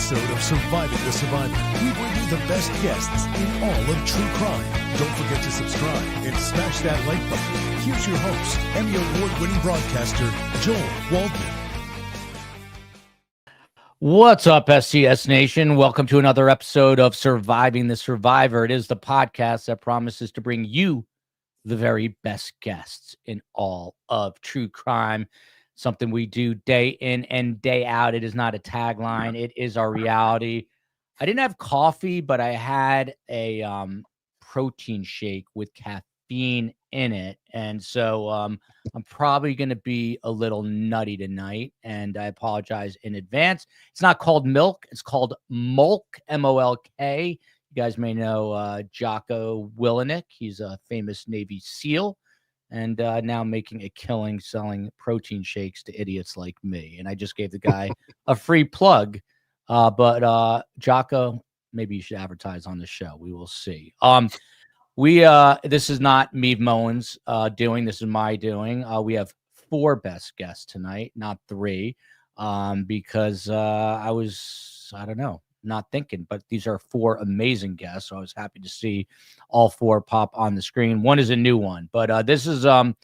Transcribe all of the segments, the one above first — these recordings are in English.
episode of Surviving the Survivor, we bring you the best guests in all of true crime. Don't forget to subscribe and smash that like button. Here's your host, Emmy Award-winning broadcaster, Joel Waldman. What's up, SCS Nation? Welcome to another episode of Surviving the Survivor. It is the podcast that promises to bring you the very best guests in all of true crime. Something we do day in and day out. It is not a tagline. It is our reality. I didn't have coffee, but I had a protein shake with caffeine in it. And so I'm probably going to be a little nutty tonight. And I apologize in advance. It's not called milk. It's called Molk, M-O-L-K. You guys may know Jocko Willenick. He's a famous Navy SEAL. And now making a killing selling protein shakes to idiots like me. And I just gave the guy a free plug. But Jocko, maybe you should advertise on the show. We will see. This is not Mead Moen's doing. This is my doing. We have 4 best guests tonight, not 3, because I don't know, not thinking, but these are 4 amazing guests. So I was happy to see all 4 pop on the screen. One is a new one, but this is a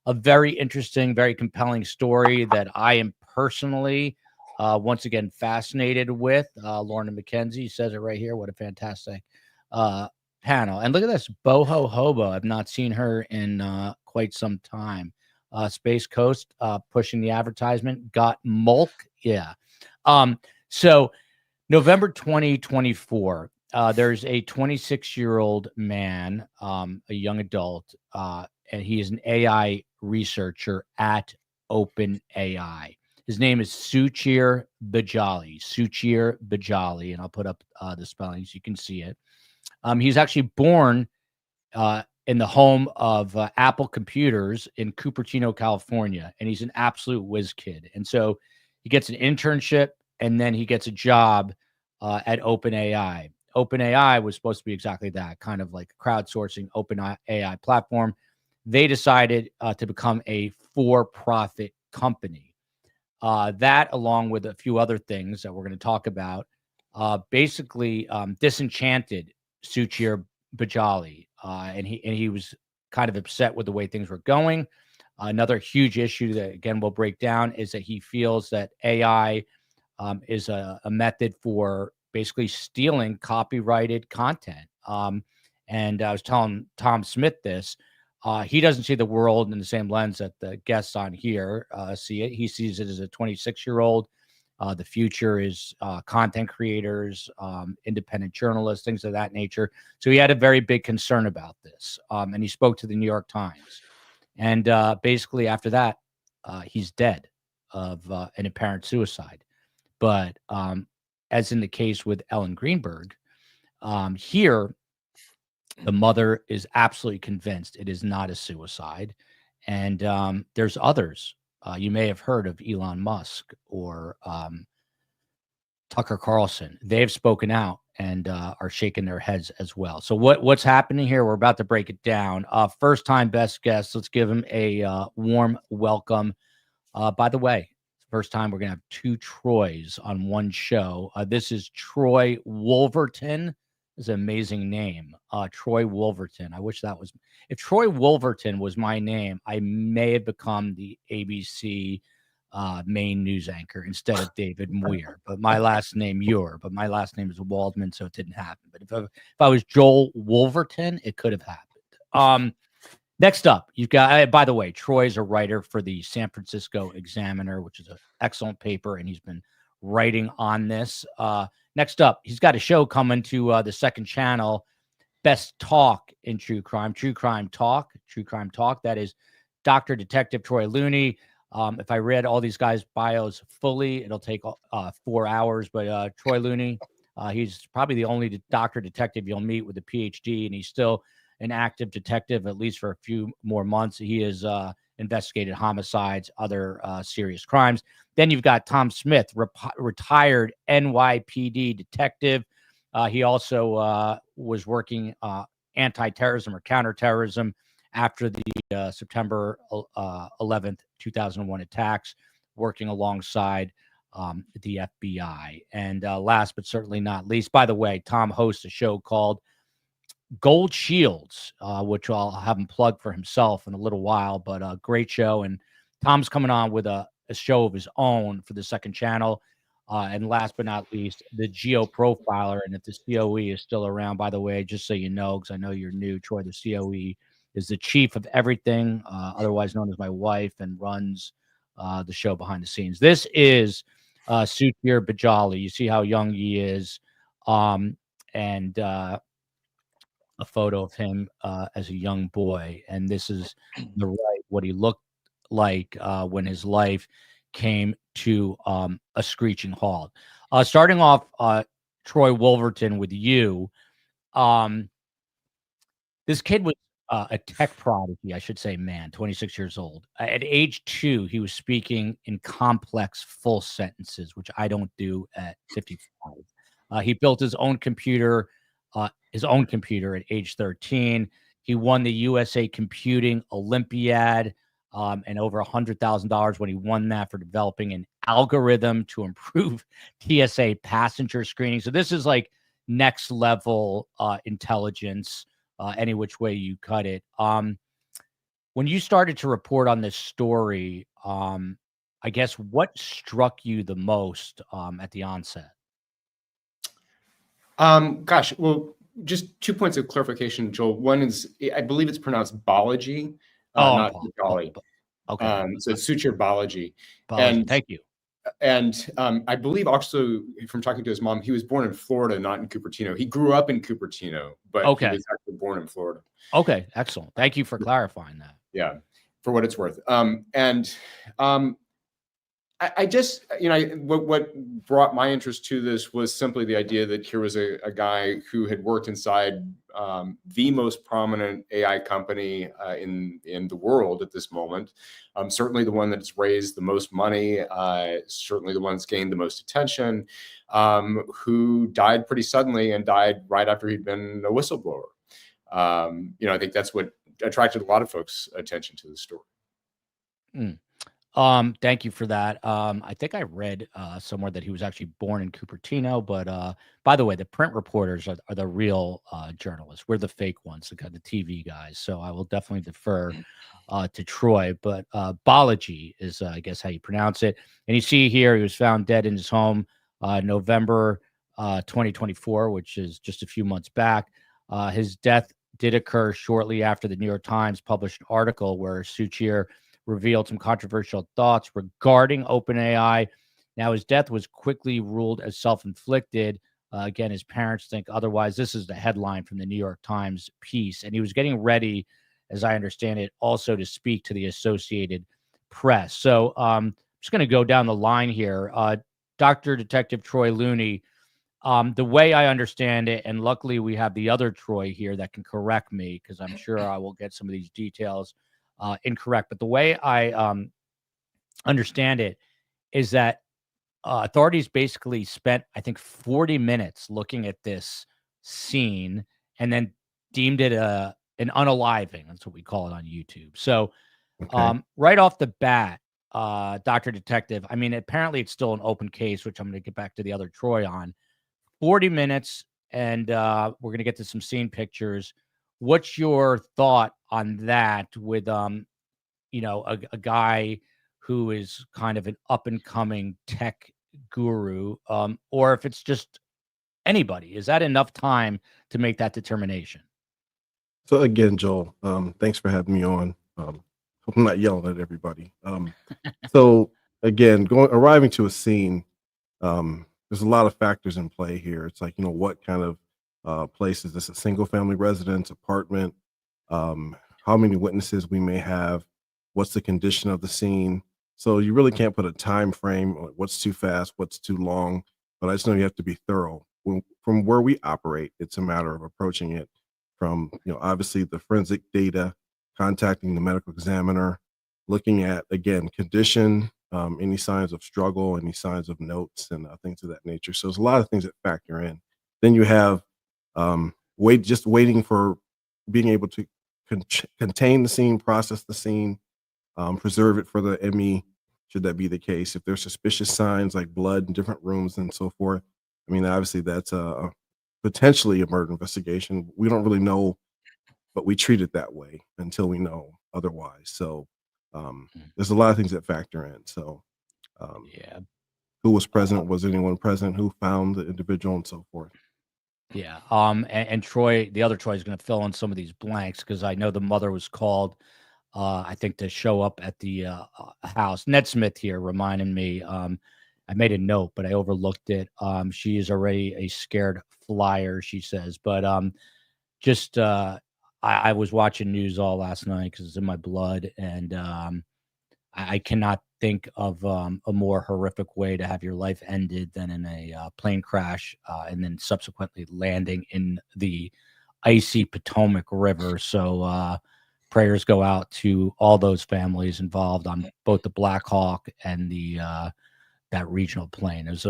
very interesting, very compelling story that I am personally once again fascinated with. Lorna McKenzie says it right here. What a fantastic panel. And look at this, Boho Hobo. I've not seen her in quite some time. Space Coast pushing the advertisement. Got Molk. Yeah. So November 2024, there's a 26-year-old man, a young adult, and he is an AI researcher at OpenAI. His name is Suchir Balaji. Suchir Balaji, and I'll put up the spellings. You can see it. He's actually born in the home of Apple Computers in Cupertino, California, and he's an absolute whiz kid. And so he gets an internship, and then he gets a job at OpenAI. OpenAI was supposed to be exactly that, kind of like a crowdsourcing OpenAI platform. They decided to become a for-profit company. That, along with a few other things that we're going to talk about, basically disenchanted Suchir Balaji, and he was kind of upset with the way things were going. Another huge issue that, again, we'll break down is that he feels that AI is a method for basically stealing copyrighted content. And I was telling Tom Smith this. He doesn't see the world in the same lens that the guests on here see it. He sees it as a 26-year-old. The future is content creators, independent journalists, things of that nature. So he had a very big concern about this. And he spoke to the New York Times. And basically after that, he's dead of an apparent suicide. But as in the case with Ellen Greenberg, here, the mother is absolutely convinced it is not a suicide. And there's others. You may have heard of Elon Musk or Tucker Carlson. They've spoken out and are shaking their heads as well. So what's happening here? We're about to break it down. First-time best guest. Let's give him a warm welcome. By the way, first time we're going to have 2 Troys on one show. This is Troy Wolverton. Is an amazing name. Troy Wolverton. I wish that was, if Troy Wolverton was my name, I may have become the ABC main news anchor instead of David Muir. But my last name is Waldman, so it didn't happen. But if I was Joel Wolverton, it could have happened. Next up, you've got, by the way, Troy's a writer for the San Francisco Examiner, which is an excellent paper, and he's been writing on this. Next up, he's got a show coming to the second channel, Best Talk in True Crime, True Crime Talk. That is Dr. Detective Troy Looney. If I read all these guys' bios fully, it'll take 4 hours. But Troy Looney, he's probably the only doctor detective you'll meet with a PhD, and he's still an active detective, at least for a few more months. He has investigated homicides, other serious crimes. Then you've got Tom Smith, retired NYPD detective. He also was working anti-terrorism or counterterrorism after the September 11th, 2001 attacks, working alongside the FBI. And last but certainly not least, by the way, Tom hosts a show called Gold Shields, which I'll have him plug for himself in a little while, but a great show. And Tom's coming on with a show of his own for the second channel. And last but not least, the Geo Profiler. And if the COE is still around, by the way, just so you know, because I know you're new, Troy, the COE is the chief of everything, otherwise known as my wife, and runs the show behind the scenes. This is Suchir Balaji. You see how young he is. And a photo of him as a young boy. And this is the right, what he looked like when his life came to a screeching halt. Starting off, Troy Wolverton, with you. This kid was a tech prodigy, I should say, man, 26 years old. At age 2, he was speaking in complex full sentences, which I don't do at 55. He built his own computer at age 13. He won the USA Computing Olympiad and over $100,000 when he won that for developing an algorithm to improve TSA passenger screening. So this is like next level intelligence, any which way you cut it. When you started to report on this story, I guess what struck you the most at the onset? Gosh, well, just 2 points of clarification, Joel. One is, I believe it's pronounced Balaji, not Balaji. Okay. So it's Suchir Balaji. And thank you. And I believe also, from talking to his mom, he was born in Florida, not in Cupertino. He grew up in Cupertino, but he was actually born in Florida. Okay, excellent. Thank you for clarifying that. Yeah, for what it's worth. I just, what brought my interest to this was simply the idea that here was a guy who had worked inside the most prominent AI company in the world at this moment. Certainly the one that's raised the most money, certainly the one that's gained the most attention, who died pretty suddenly and died right after he'd been a whistleblower. I think that's what attracted a lot of folks' attention to the story. Thank you for that. I think I read somewhere that he was actually born in Cupertino, but by the way, the print reporters are the real journalists. We're the fake ones, the TV guys. So I will definitely defer to Troy. But Balaji is, I guess, how you pronounce it. And you see here, he was found dead in his home November 2024, which is just a few months back. His death did occur shortly after the New York Times published an article where Suchir revealed some controversial thoughts regarding OpenAI. Now, his death was quickly ruled as self-inflicted. Again, his parents think otherwise. This is the headline from the New York Times piece. And he was getting ready, as I understand it, also to speak to the Associated Press. So I'm just going to go down the line here. Dr. Detective Troy Looney, the way I understand it, and luckily we have the other Troy here that can correct me, because I'm sure I will get some of these details incorrect. But the way I understand it is that authorities basically spent, I think, 40 minutes looking at this scene and then deemed it an unaliving. That's what we call it on YouTube. So right off the bat, Dr. Detective, I mean, apparently it's still an open case, which I'm going to get back to the other Troy on. 40 minutes, and we're going to get to some scene pictures. What's your thought on that with, a guy who is kind of an up-and-coming tech guru, or if it's just anybody? Is that enough time to make that determination? So again, Joel, thanks for having me on. Hope I'm not yelling at everybody. So again, arriving to a scene, there's a lot of factors in play here. It's like, what kind of place is this? A single family residence, apartment? How many witnesses we may have? What's the condition of the scene? So you really can't put a time frame on what's too fast, what's too long, but I just know you have to be thorough. From where we operate, it's a matter of approaching it from, obviously the forensic data, contacting the medical examiner, looking at, again, condition, any signs of struggle, any signs of notes, and things of that nature. So there's a lot of things that factor in. Then you have waiting for being able to contain the scene, process the scene, preserve it for the ME, should that be the case. If there's suspicious signs like blood in different rooms and so forth, I mean, obviously that's potentially a murder investigation. We don't really know, but we treat it that way until we know otherwise. So there's a lot of things that factor in. So Yeah. who was present? Was anyone present? Who found the individual and so forth? Yeah. And Troy, the other Troy, is going to fill in some of these blanks because I know the mother was called, I think, to show up at the house. Ned Smith here reminding me. I made a note, but I overlooked it. She is already a scared flyer, she says. But just I was watching news all last night because it's in my blood, and I cannot think of a more horrific way to have your life ended than in a plane crash and then subsequently landing in the icy Potomac River. So prayers go out to all those families involved on both the Black Hawk and the that regional plane. It's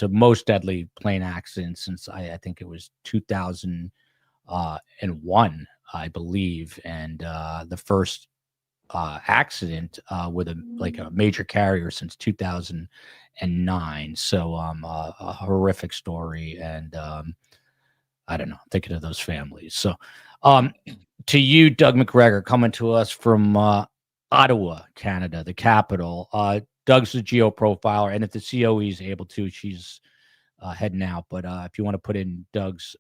a most deadly plane accident since I think it was 2001, I believe, and the first accident with a major carrier since 2009. So a horrific story, and I don't know, thinking of those families. So to you, Doug McGregor, coming to us from Ottawa, Canada, the capital. Doug's a geo-profiler, and if the COE is able to, she's heading out. But if you want to put in Doug's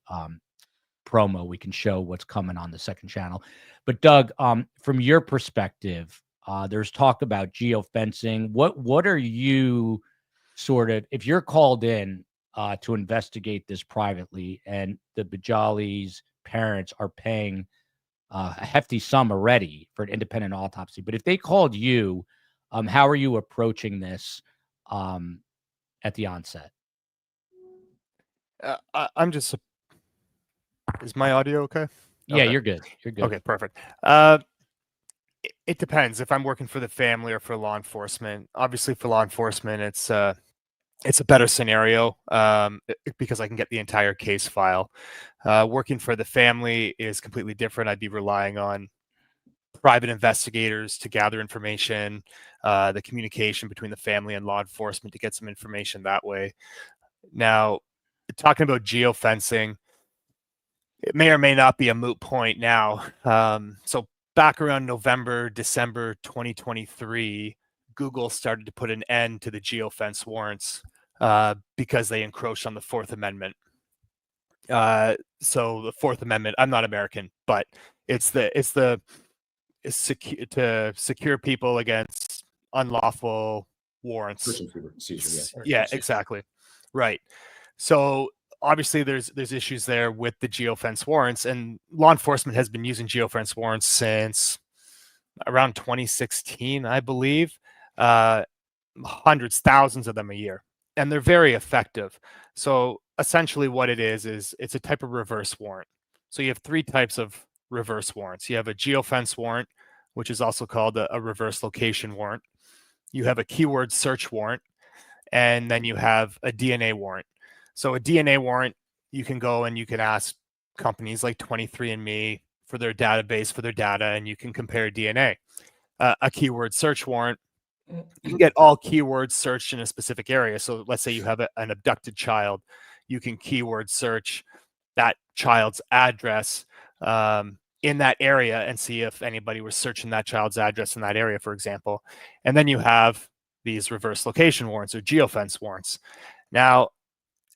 promo, we can show what's coming on the second channel. But Doug, from your perspective, there's talk about geofencing. What are you sort of, if you're called in to investigate this privately, and the Bajali's parents are paying a hefty sum already for an independent autopsy, but if they called you, how are you approaching this at the onset? I'm just. Is my audio okay? Yeah, okay. You're good. You're good. Okay, perfect. It depends if I'm working for the family or for law enforcement. Obviously, for law enforcement, it's a better scenario because I can get the entire case file. Working for the family is completely different. I'd be relying on private investigators to gather information, the communication between the family and law enforcement to get some information that way. Now, talking about geofencing, it may or may not be a moot point now. So back around November, December 2023, Google started to put an end to the geofence warrants because they encroached on the Fourth Amendment. So the Fourth Amendment, I'm not American, but it's to secure people against unlawful warrants. Yeah, exactly. Right. So obviously there's issues there with the geofence warrants, and law enforcement has been using geofence warrants since around 2016, I believe. Hundreds, thousands of them a year, and they're very effective. So essentially what it is it's a type of reverse warrant. So you have three types of reverse warrants. You have a geofence warrant, which is also called a reverse location warrant. You have a keyword search warrant, and then you have a DNA warrant. So a DNA warrant, you can go and you can ask companies like 23andMe for their database, for their data, and you can compare DNA. A keyword search warrant, you can get all keywords searched in a specific area. So let's say you have an abducted child, you can keyword search that child's address in that area and see if anybody was searching that child's address in that area, for example. And then you have these reverse location warrants or geofence warrants. Now,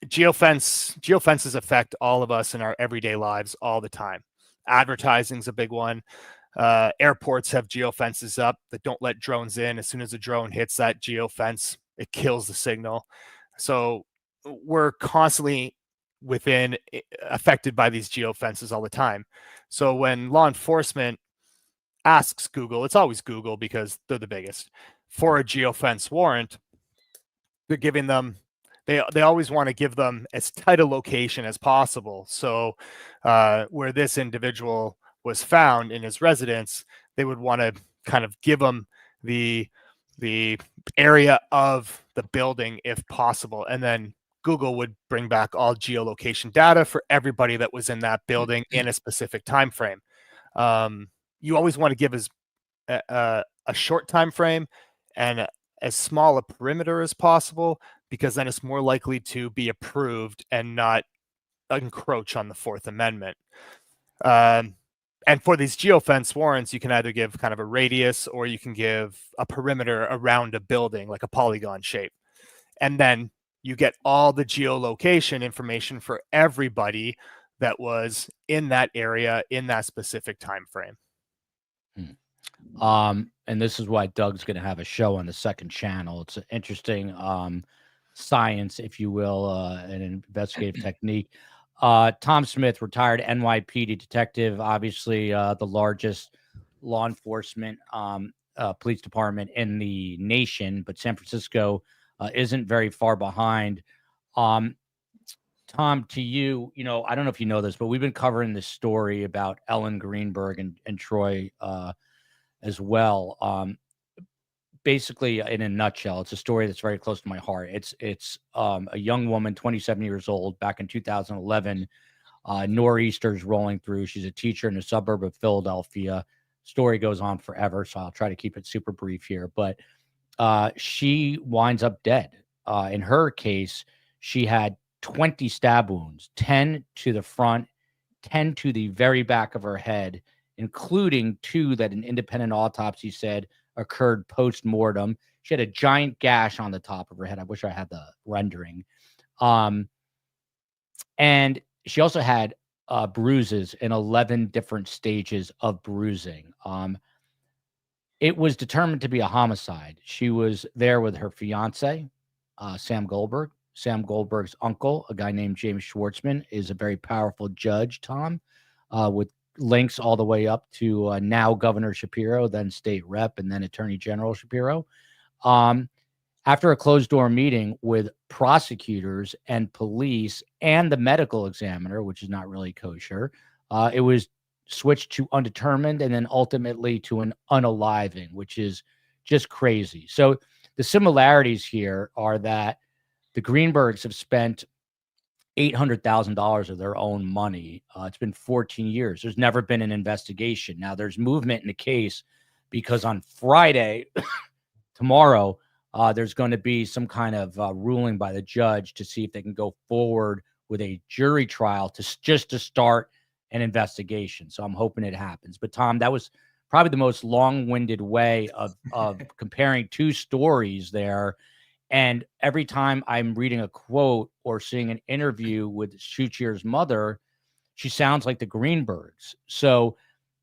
geofences affect all of us in our everyday lives all the time. Advertising's a big one. Airports have geofences up that don't let drones in. As soon as a drone hits that geofence, it kills the signal. So we're constantly affected by these geofences all the time. So when law enforcement asks Google, it's always Google because they're the biggest, for a geofence warrant, they're giving them, they always want to give them as tight a location as possible. So where this individual was found in his residence, they would want to kind of give them the area of the building if possible. And then Google would bring back all geolocation data for everybody that was in that building in a specific time frame. You always want to give a short time frame and as small a perimeter as possible, because then it's more likely to be approved and not encroach on the Fourth Amendment. And for these geofence warrants, you can either give kind of a radius or you can give a perimeter around a building, like a polygon shape. And then you get all the geolocation information for everybody that was in that area in that specific time frame. And this is why Doug's going to have a show on the second channel. It's an interesting science, if you will, an investigative technique. Tom Smith, retired NYPD detective, obviously the largest law enforcement police department in the nation, but San Francisco isn't very far behind. Tom, to you, I don't know if you know this, but we've been covering this story about Ellen Greenberg and Troy as well. Basically, in a nutshell, it's a story that's very close to my heart. It's a young woman, 27 years old, back in 2011. Nor'easter's rolling through. She's a teacher in a suburb of Philadelphia. Story goes on forever, so I'll try to keep it super brief here. But she winds up dead. In her case, she had 20 stab wounds, 10 to the front, 10 to the very back of her head, including 2 that an independent autopsy said occurred post-mortem. She had a giant gash on the top of her head. I wish I had the rendering. And she also had bruises in 11 different stages of bruising. It was determined to be a homicide. She was there with her fiance, Sam Goldberg. Sam Goldberg's uncle, a guy named James Schwartzman, is a very powerful judge, Tom, with links all the way up to now Governor Shapiro, then state rep, and then Attorney General Shapiro. After a closed-door meeting with prosecutors and police and the medical examiner, which is not really kosher, it was switched to undetermined and then ultimately to an unaliving, which is just crazy. So the similarities here are that the Greenbergs have spent $800,000 of their own money. It's been 14 years. There's never been an investigation. Now there's movement in the case because on Friday, tomorrow, there's going to be some kind of ruling by the judge to see if they can go forward with a jury trial to start an investigation. So I'm hoping it happens. But Tom, that was probably the most long-winded way of comparing 2 stories there. And every time I'm reading a quote or seeing an interview with Suchir's mother, she sounds like the Greenbergs. So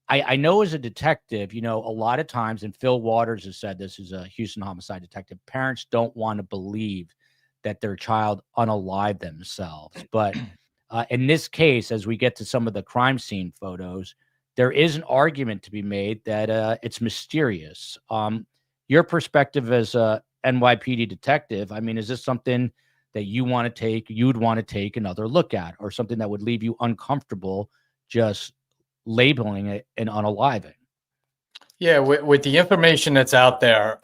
I know as a detective, a lot of times, and Phil Waters has said this, is a Houston homicide detective, parents don't want to believe that their child unalived themselves. But in this case, as we get to some of the crime scene photos, there is an argument to be made that it's mysterious. Your perspective as a NYPD detective, I mean, is this something that you'd want to take another look at, or something that would leave you uncomfortable just labeling it an unaliving? Yeah, with the information that's out there,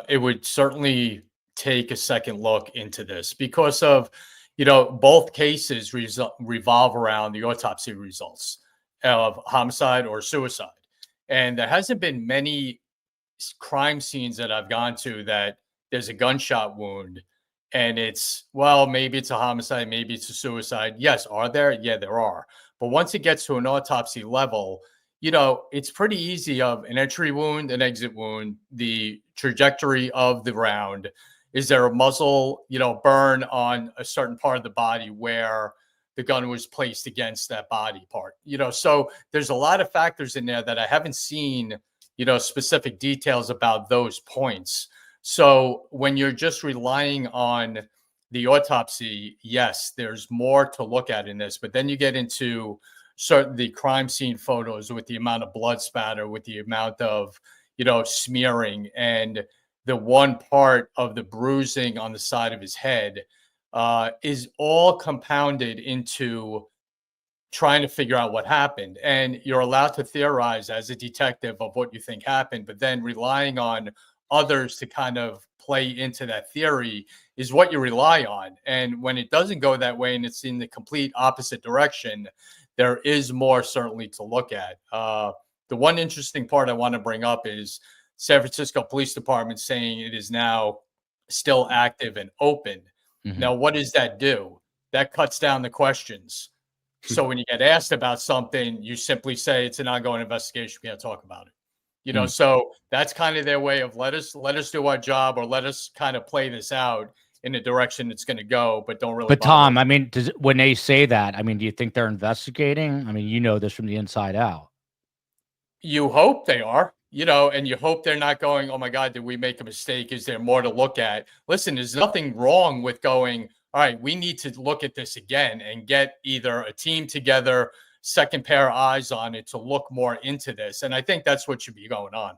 it would certainly take a second look into this because of, both cases revolve around the autopsy results of homicide or suicide. And there hasn't been many crime scenes that I've gone to that there's a gunshot wound and maybe it's a homicide, maybe it's a suicide. Yes, are there? Yeah, there are. But once it gets to an autopsy level, it's pretty easy of an entry wound, an exit wound, the trajectory of the round. Is there a muzzle, burn on a certain part of the body where the gun was placed against that body part? So there's a lot of factors in there that I haven't seen, specific details about those points. So when you're just relying on the autopsy, yes, there's more to look at in this, but then you get into the crime scene photos with the amount of blood spatter, with the amount of, smearing, and the one part of the bruising on the side of his head is all compounded into trying to figure out what happened. And you're allowed to theorize as a detective of what you think happened, but then relying on others to kind of play into that theory is what you rely on. And when it doesn't go that way and it's in the complete opposite direction, there is more certainly to look at. The one interesting part I want to bring up is San Francisco Police Department saying it is now still active and open. Now, what does that do? That cuts down the questions. So when you get asked about something, you simply say it's an ongoing investigation. We can't talk about it. You know, so that's kind of their way of let us do our job, or let us kind of play this out in the direction it's going to go, but don't really. But Tom, I mean, when they say that, I mean, do you think they're investigating? I mean, you know this from the inside out. You hope they are, you know, and you hope they're not going, oh my God, did we make a mistake? Is there more to look at? Listen, there's nothing wrong with going, all right, we need to look at this again and get either a team together, second pair of eyes on it to look more into this. And I think that's what should be going on.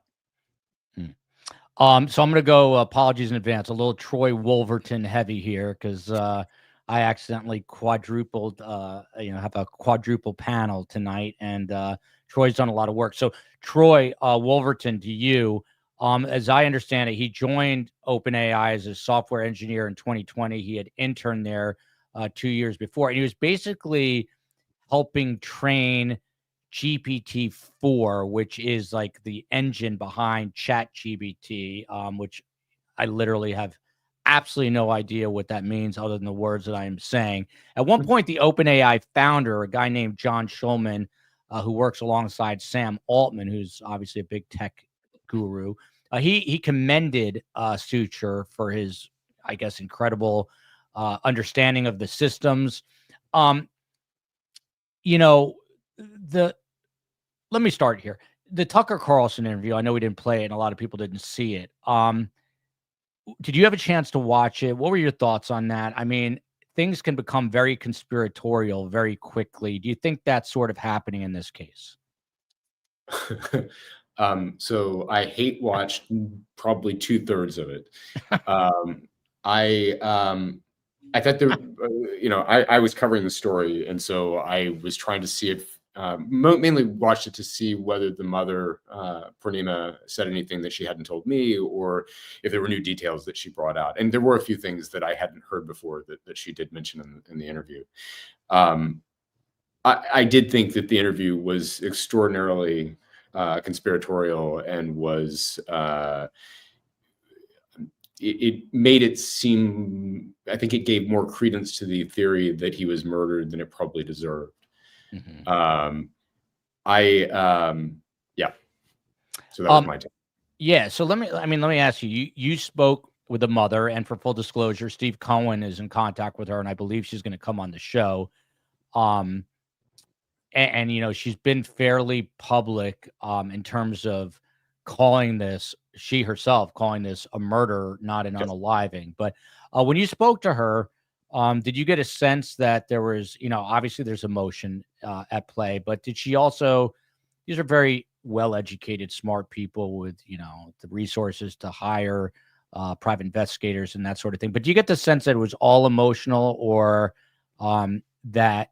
So I'm going to go, apologies in advance, a little Troy Wolverton heavy here, because I accidentally quadrupled, have a quadruple panel tonight, and Troy's done a lot of work. So Troy Wolverton, to you, as I understand it, he joined OpenAI as a software engineer in 2020. He had interned there 2 years before, and he was basically helping train GPT-4, which is like the engine behind ChatGPT, which I literally have absolutely no idea what that means other than the words that I am saying. At one point, the OpenAI founder, a guy named John Schulman, who works alongside Sam Altman, who's obviously a big tech guru, he commended Suchir for his, I guess, incredible understanding of the systems. Let me start here. The Tucker Carlson interview, I know we didn't play it and a lot of people didn't see it. Did you have a chance to watch it? What were your thoughts on that? I mean, things can become very conspiratorial very quickly. Do you think that's sort of happening in this case? So I hate watched probably 2/3 of it. I thought there, I was covering the story, and so I was trying to see if, mainly watched it to see whether the mother, Purnima, said anything that she hadn't told me, or if there were new details that she brought out. And there were a few things that I hadn't heard before that she did mention in the interview. I did think that the interview was extraordinarily conspiratorial, and was it made it seem, I think it gave more credence to the theory that he was murdered than it probably deserved. So that was my take. Yeah. So let me ask you, you spoke with the mother, and for full disclosure, Steve Cohen is in contact with her, and I believe she's going to come on the show. And she's been fairly public, in terms of calling this, she herself calling this a murder, not an unaliving. But when you spoke to her, did you get a sense that there was, obviously there's emotion at play, but did she also, these are very well-educated, smart people with, the resources to hire private investigators and that sort of thing. But do you get the sense that it was all emotional, or that,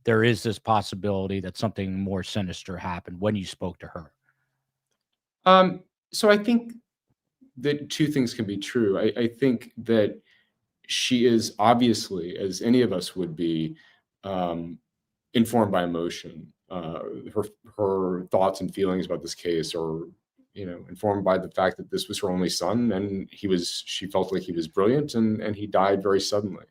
there is this possibility that something more sinister happened when you spoke to her? So I think that two things can be true. I think that she is obviously, as any of us would be, informed by emotion. Her thoughts and feelings about this case are, informed by the fact that this was her only son, and she felt like he was brilliant, and he died very suddenly.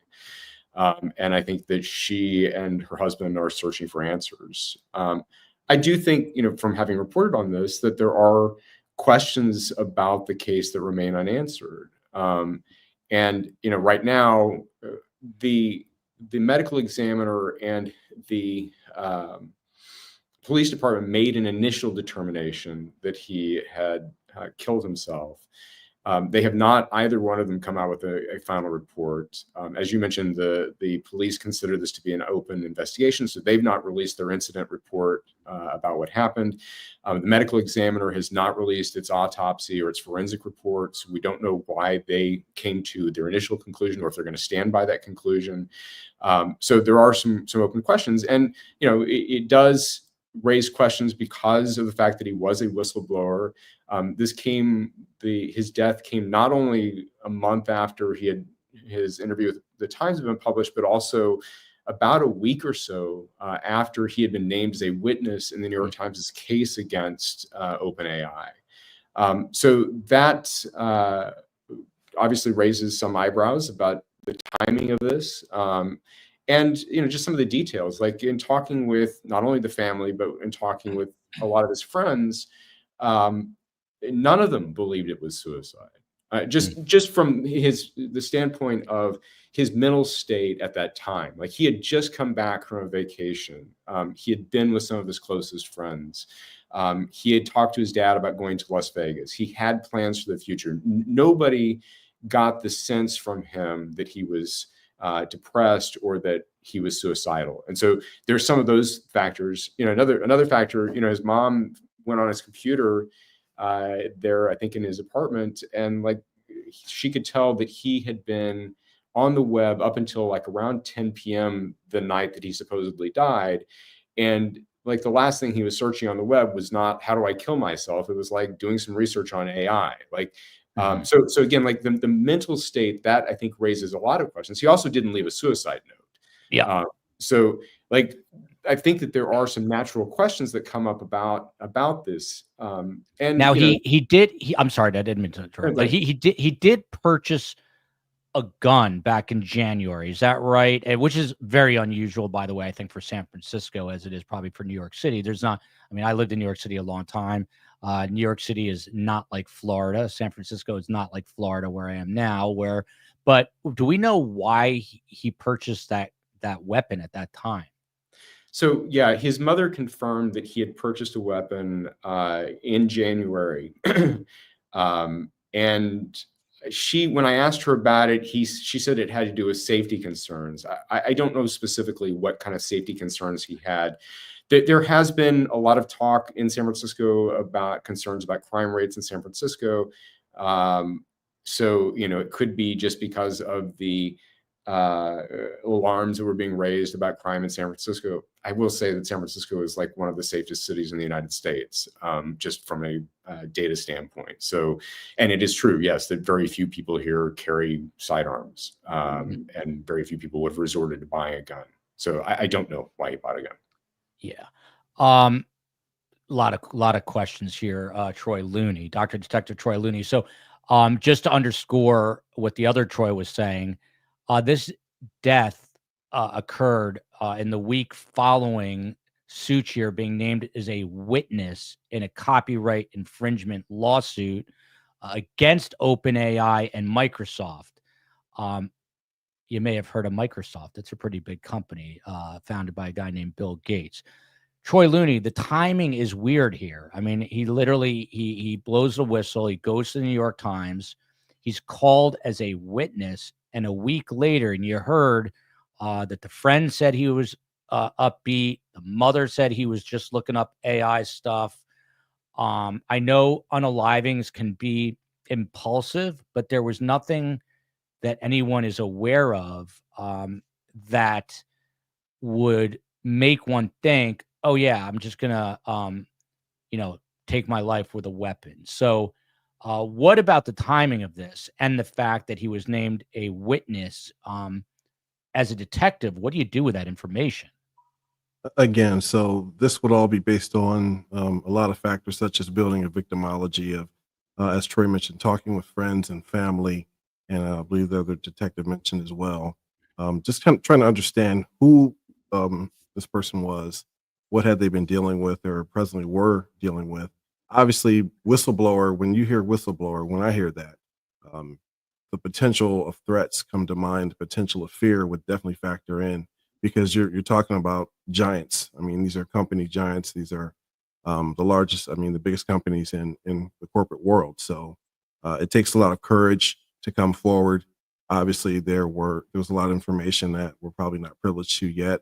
And I think that she and her husband are searching for answers. I do think, from having reported on this, that there are questions about the case that remain unanswered. And right now, the medical examiner and the police department made an initial determination that he had killed himself. They have not, either one of them, come out with a final report. As you mentioned, the police consider this to be an open investigation, so they've not released their incident report about what happened. The medical examiner has not released its autopsy or its forensic reports. We don't know why they came to their initial conclusion, or if they're going to stand by that conclusion. So there are some open questions, and it does raise questions because of the fact that he was a whistleblower. His death came not only a month after his interview with the Times had been published, but also about a week or so after he had been named as a witness in the New York Times' case against OpenAI. So that obviously raises some eyebrows about the timing of this. And just some of the details, like in talking with not only the family, but in talking with a lot of his friends, none of them believed it was suicide. Just from the standpoint of his mental state at that time. Like, he had just come back from a vacation. He had been with some of his closest friends. He had talked to his dad about going to Las Vegas. He had plans for the future. Nobody got the sense from him that he was depressed or that he was suicidal. And so there's some of those factors. Another factor, his mom went on his computer there, I think, in his apartment, and like, she could tell that he had been on the web up until like around 10 p.m. the night that he supposedly died. And like, the last thing he was searching on the web was not, how do I kill myself? It was like doing some research on AI. Like, so again, like the mental state, that I think raises a lot of questions. He also didn't leave a suicide note. Yeah. So like, I think that there are some natural questions that come up about this. And now I'm sorry, I didn't mean to interrupt, but he did purchase a gun back in January. Is that right? And which is very unusual, by the way, I think, for San Francisco, as it is probably for New York City. I lived in New York City a long time. New York City is not like Florida. San Francisco is not like Florida, where I am now. But do we know why he purchased that weapon at that time? So yeah, his mother confirmed that he had purchased a weapon in January, and when I asked her about it, she said it had to do with safety concerns. I don't know specifically what kind of safety concerns he had. There has been a lot of talk in San Francisco about concerns about crime rates in San Francisco. So it could be just because of the alarms that were being raised about crime in San Francisco. I will say that San Francisco is like one of the safest cities in the United States, just from a data standpoint. So, and it is true, yes, that very few people here carry sidearms, and very few people would have resorted to buying a gun. So I don't know why he bought a gun. Yeah. A lot of questions here. Troy Looney, Dr. Detective Troy Looney. So, just to underscore what the other Troy was saying, this death occurred in the week following Suchir being named as a witness in a copyright infringement lawsuit against OpenAI and Microsoft. You may have heard of Microsoft. It's a pretty big company founded by a guy named Bill Gates. Troy Looney, the timing is weird here. I mean, he literally, he blows the whistle. He goes to the New York Times. He's called as a witness. And a week later, and you heard that the friend said he was upbeat. The mother said he was just looking up AI stuff. I know unalivings can be impulsive, but there was nothing that anyone is aware of that would make one think, oh yeah, I'm just gonna take my life with a weapon. So what about the timing of this and the fact that he was named a witness as a detective? What do you do with that information? Again, so this would all be based on a lot of factors, such as building a victimology of, as Troy mentioned, talking with friends and family, and I believe the other detective mentioned as well. Just kind of trying to understand who this person was, what had they been dealing with or presently were dealing with. Obviously, whistleblower, when you hear whistleblower, when I hear that, the potential of threats come to mind, the potential of fear would definitely factor in, because you're talking about giants. I mean, these are company giants. These are the largest, the biggest companies in the corporate world. So it takes a lot of courage to come forward. Obviously, there was a lot of information that we're probably not privileged to yet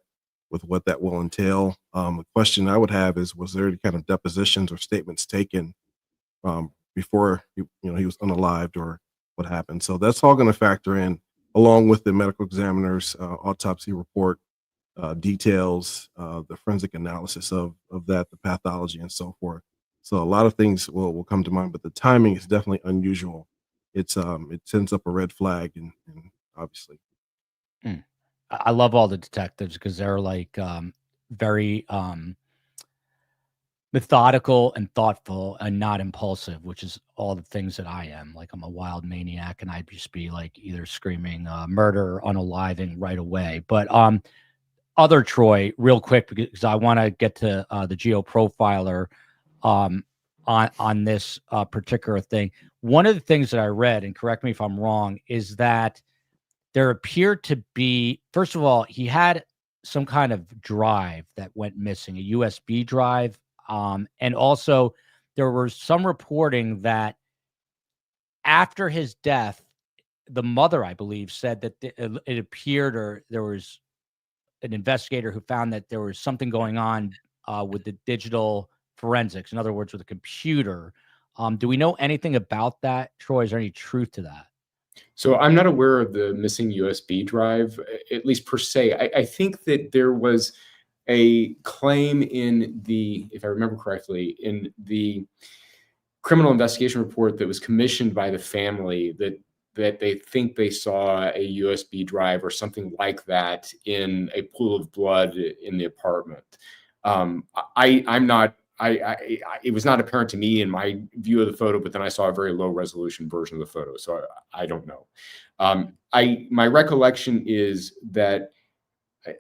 with what that will entail. The question I would have is, was there any kind of depositions or statements taken before he was unalived, or what happened? So that's all going to factor in, along with the medical examiner's autopsy report details, the forensic analysis of that, the pathology, and so forth. So a lot of things will come to mind, but the timing is definitely unusual. It sends up a red flag, and obviously. I love all the detectives because they're like very methodical and thoughtful and not impulsive, which is all the things that I am. Like, I'm a wild maniac, and I'd just be like either screaming murder or unaliving right away. But other Troy, real quick, because I want to get to the Geo Profiler on this particular thing. One of the things that I read, and correct me if I'm wrong, is that there appeared to be, first of all, he had some kind of drive that went missing, a USB drive. And also there was some reporting that after his death, the mother, I believe, said that it appeared, or there was an investigator who found that there was something going on with the digital forensics. In other words, with a computer. Do we know anything about that, Troy? Is there any truth to that? So I'm not aware of the missing USB drive, at least per se. I think that there was a claim in the, if I remember correctly, in the criminal investigation report that was commissioned by the family, that they think they saw a USB drive or something like that in a pool of blood in the apartment. It was not apparent to me in my view of the photo, but then I saw a very low resolution version of the photo, so I don't know. My recollection is that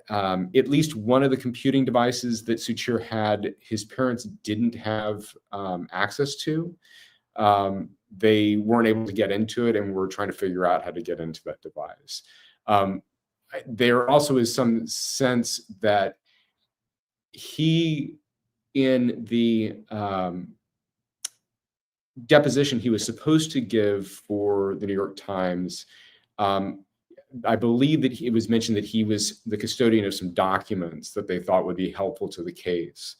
at least one of the computing devices that Suchir had, his parents didn't have access to. They weren't able to get into it, and were trying to figure out how to get into that device. There also is some sense that he, in the deposition he was supposed to give for the New York Times, I believe that it was mentioned that he was the custodian of some documents that they thought would be helpful to the case.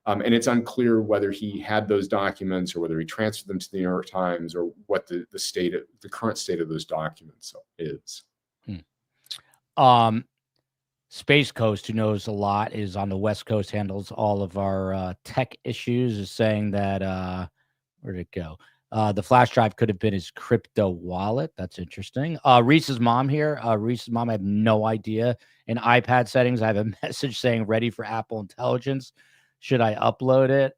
And it's unclear whether he had those documents or whether he transferred them to the New York Times, or what the current state of those documents is. Space Coast, who knows a lot, is on the West Coast, handles all of our tech issues, is saying that where'd it go? The flash drive could have been his crypto wallet. That's interesting. Reese's mom here. Reese's mom, I have no idea. In iPad settings, I have a message saying ready for Apple Intelligence. Should I upload it?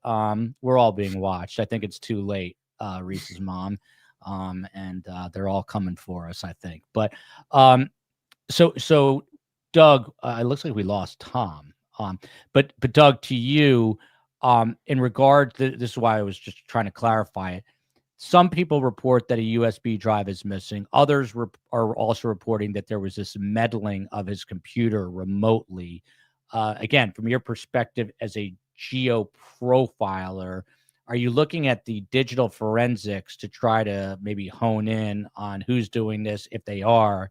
We're all being watched. I think it's too late, Reese's mom. And they're all coming for us, I think. But so Doug, it looks like we lost Tom. But Doug, to you, in regard to this is why I was just trying to clarify it. Some people report that a USB drive is missing. Others are also reporting that there was this meddling of his computer remotely. Again, from your perspective as a geo profiler, are you looking at the digital forensics to try to maybe hone in on who's doing this, if they are,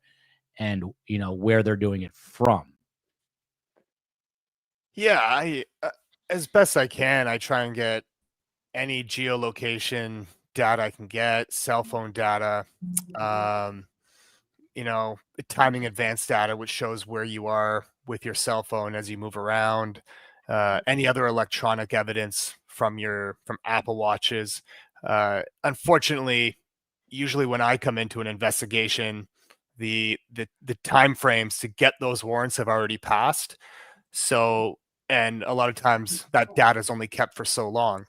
and where they're doing it from? Yeah, I as best I can, I try and get any geolocation data I can get, cell phone data, timing advanced data, which shows where you are with your cell phone as you move around, any other electronic evidence from Apple Watches. Unfortunately, usually when I come into an investigation, the time frames to get those warrants have already passed. So, and a lot of times that data is only kept for so long.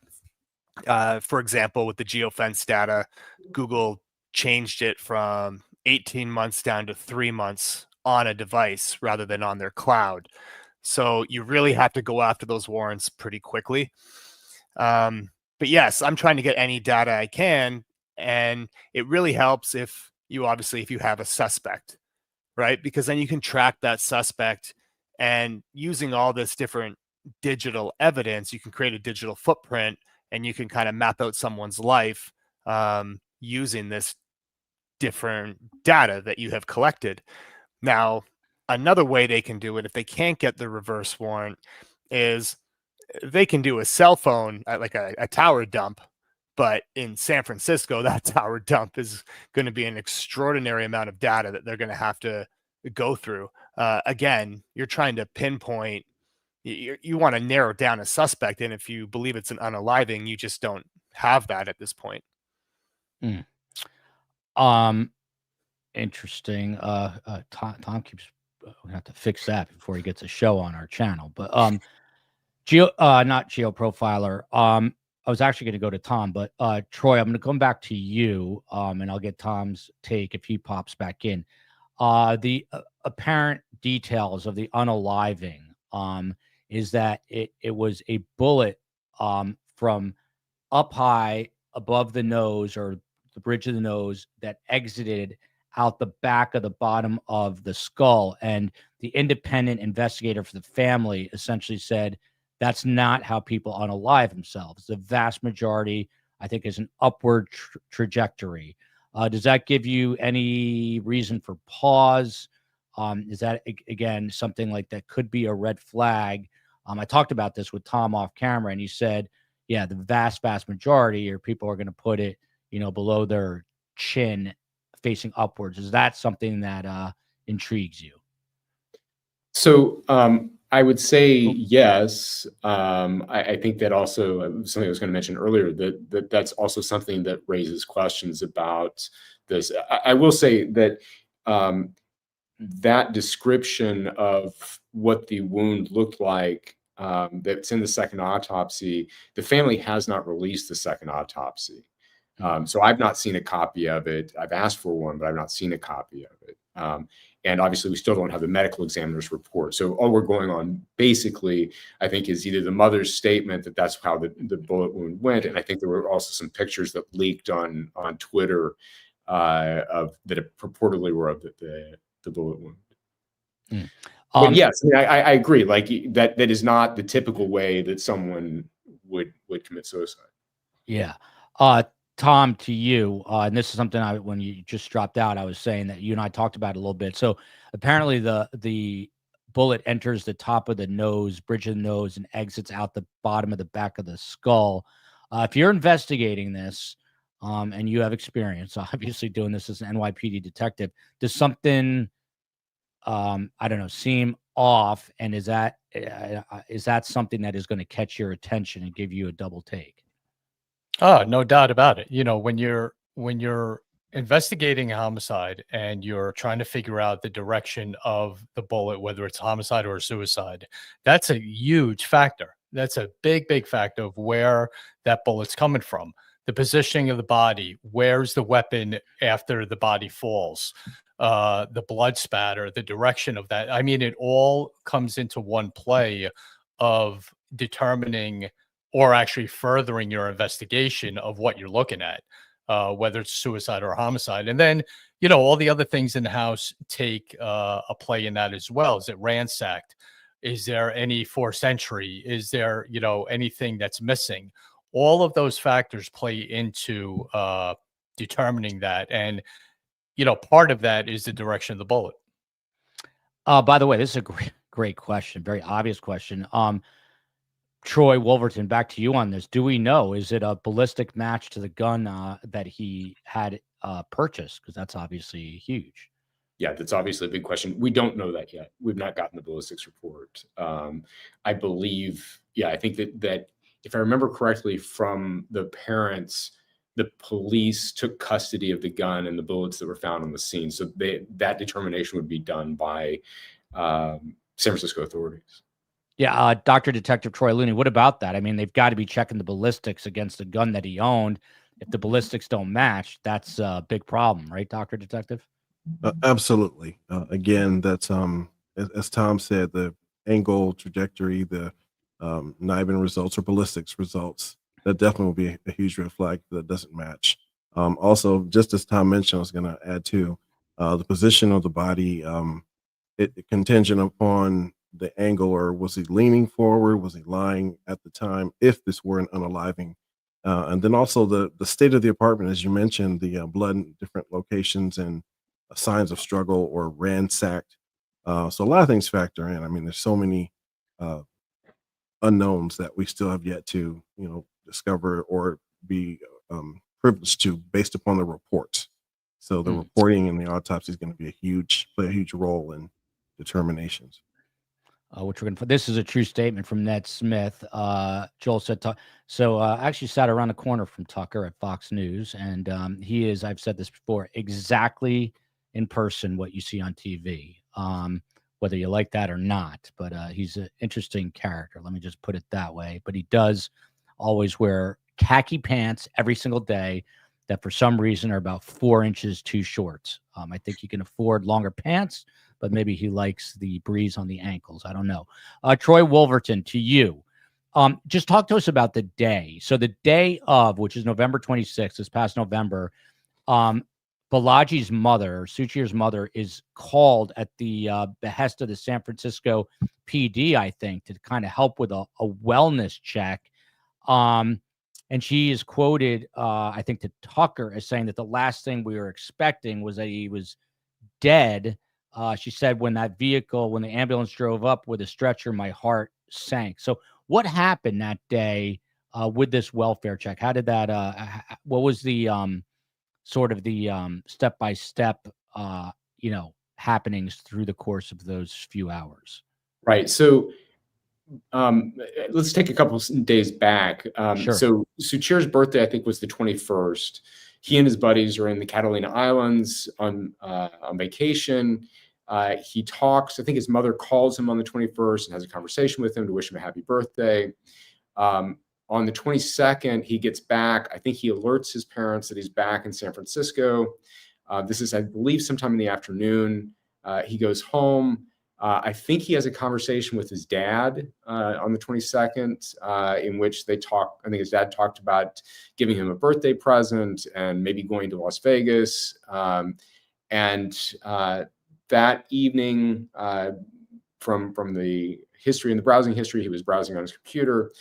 For example, with the geofence data, Google changed it from 18 months down to 3 months on a device rather than on their cloud. So you really have to go after those warrants pretty quickly. But yes, I'm trying to get any data I can. And it really helps if you have a suspect, right? Because then you can track that suspect, and using all this different digital evidence, you can create a digital footprint, and you can kind of map out someone's life using this different data that you have collected. Now, another way they can do it, if they can't get the reverse warrant, is they can do a cell phone, like a tower dump. But in San Francisco, that tower dump is going to be an extraordinary amount of data that they're going to have to go through. Again, you're trying to pinpoint, you want to narrow down a suspect. And if you believe it's an unaliving, you just don't have that at this point. Interesting. Tom keeps, we have to fix that before he gets a show on our channel. But Not Geo Profiler. I was actually going to go to Tom, but Troy, I'm going to come back to you, and I'll get Tom's take if he pops back in. The apparent details of the unaliving is that it was a bullet from up high above the nose, or the bridge of the nose, that exited out the back of the bottom of the skull. And the independent investigator for the family essentially said that's not how people unalive themselves. The vast majority, I think, is an upward trajectory. Does that give you any reason for pause? Is that, again, something like that could be a red flag? I talked about this with Tom off camera, and he said, yeah, the vast majority, or people are going to put it, below their chin, facing upwards. Is that something that intrigues you? So I would say yes. I think that also something I was going to mention earlier, that's also something that raises questions about this. I will say that that description of what the wound looked like, that's in the second autopsy, the family has not released the second autopsy. So I've not seen a copy of it. I've asked for one, but I've not seen a copy of it. And obviously, we still don't have the medical examiner's report. So all we're going on, basically, I think, is either the mother's statement that that's how the bullet wound went, and I think there were also some pictures that leaked on Twitter of that purportedly were of the bullet wound. But yes, I agree. Like that is not the typical way that someone would commit suicide. Yeah. Tom, to you, and this is something when you just dropped out, I was saying that you and I talked about it a little bit. So apparently the bullet enters the top of the nose, bridge of the nose, and exits out the bottom of the back of the skull. If you're investigating this, and you have experience, obviously, doing this as an NYPD detective, does something, I don't know, seem off? And is that something that is going to catch your attention and give you a double take? Oh, no doubt about it. When you're investigating a homicide and you're trying to figure out the direction of the bullet, whether it's homicide or suicide, that's a huge factor. That's a big factor of where that bullet's coming from. The positioning of the body, where's the weapon after the body falls, the blood spatter, the direction of that. I mean, it all comes into one play of determining or actually furthering your investigation of what you're looking at, whether it's suicide or homicide. And then, all the other things in the house take a play in that as well. Is it ransacked? Is there any forced entry? Is there, anything that's missing? All of those factors play into determining that. And, part of that is the direction of the bullet. By the way, this is a great question, very obvious question. Troy Wolverton, back to you on this. Do we know, is it a ballistic match to the gun that he had purchased? Because that's obviously huge. Yeah, that's obviously a big question. We don't know that yet. We've not gotten the ballistics report. I believe, I think that if I remember correctly from the parents, the police took custody of the gun and the bullets that were found on the scene. So that determination would be done by San Francisco authorities. Yeah, Dr. Detective Troy Looney, what about that? I mean, they've got to be checking the ballistics against the gun that he owned. If the ballistics don't match, that's a big problem, right, Dr. Detective? Absolutely. Again, that's as Tom said, the angle, trajectory, the kniving results or ballistics results, that definitely will be a huge red flag that doesn't match. Also, just as Tom mentioned, I was going to add too, the position of the body, it contingent upon the angle, or was he leaning forward? Was he lying at the time? If this were an unaliving, and then also the state of the apartment, as you mentioned, the blood in different locations and signs of struggle or ransacked. So a lot of things factor in. I mean, there's so many unknowns that we still have yet to, discover or be privileged to based upon the reports. So the reporting and the autopsy is going to be play a huge role in determinations. Which we're going to. This is a true statement from Ned Smith. Joel said, so I actually sat around the corner from Tucker at Fox News, and he is, I've said this before, exactly in person what you see on TV. whether you like that or not. But he's an interesting character. Let me just put it that way. But he does always wear khaki pants every single day that for some reason are about 4 inches too short. I think he can afford longer pants, but maybe he likes the breeze on the ankles. I don't know. Troy Wolverton, to you. Just talk to us about the day. So the day of, which is November 26th, this past November, Balaji's mother, Suchir's mother, is called at the behest of the San Francisco PD, I think, to kind of help with a wellness check. And she is quoted, I think, to Tucker as saying that the last thing we were expecting was that he was dead. She said, when the ambulance drove up with a stretcher, my heart sank. So what happened that day with this welfare check? How did that, what was the sort of the step-by-step, happenings through the course of those few hours? Right. So let's take a couple of days back. Sure. So Suchir's birthday, I think, was the 21st. He and his buddies are in the Catalina Islands on vacation. He talks. I think his mother calls him on the 21st and has a conversation with him to wish him a happy birthday. On the 22nd, he gets back. I think he alerts his parents that he's back in San Francisco. This is, I believe, sometime in the afternoon. He goes home. I think he has a conversation with his dad on the 22nd, in which they talk. I think his dad talked about giving him a birthday present and maybe going to Las Vegas. And that evening, from the history and the browsing history, he was browsing on his computer.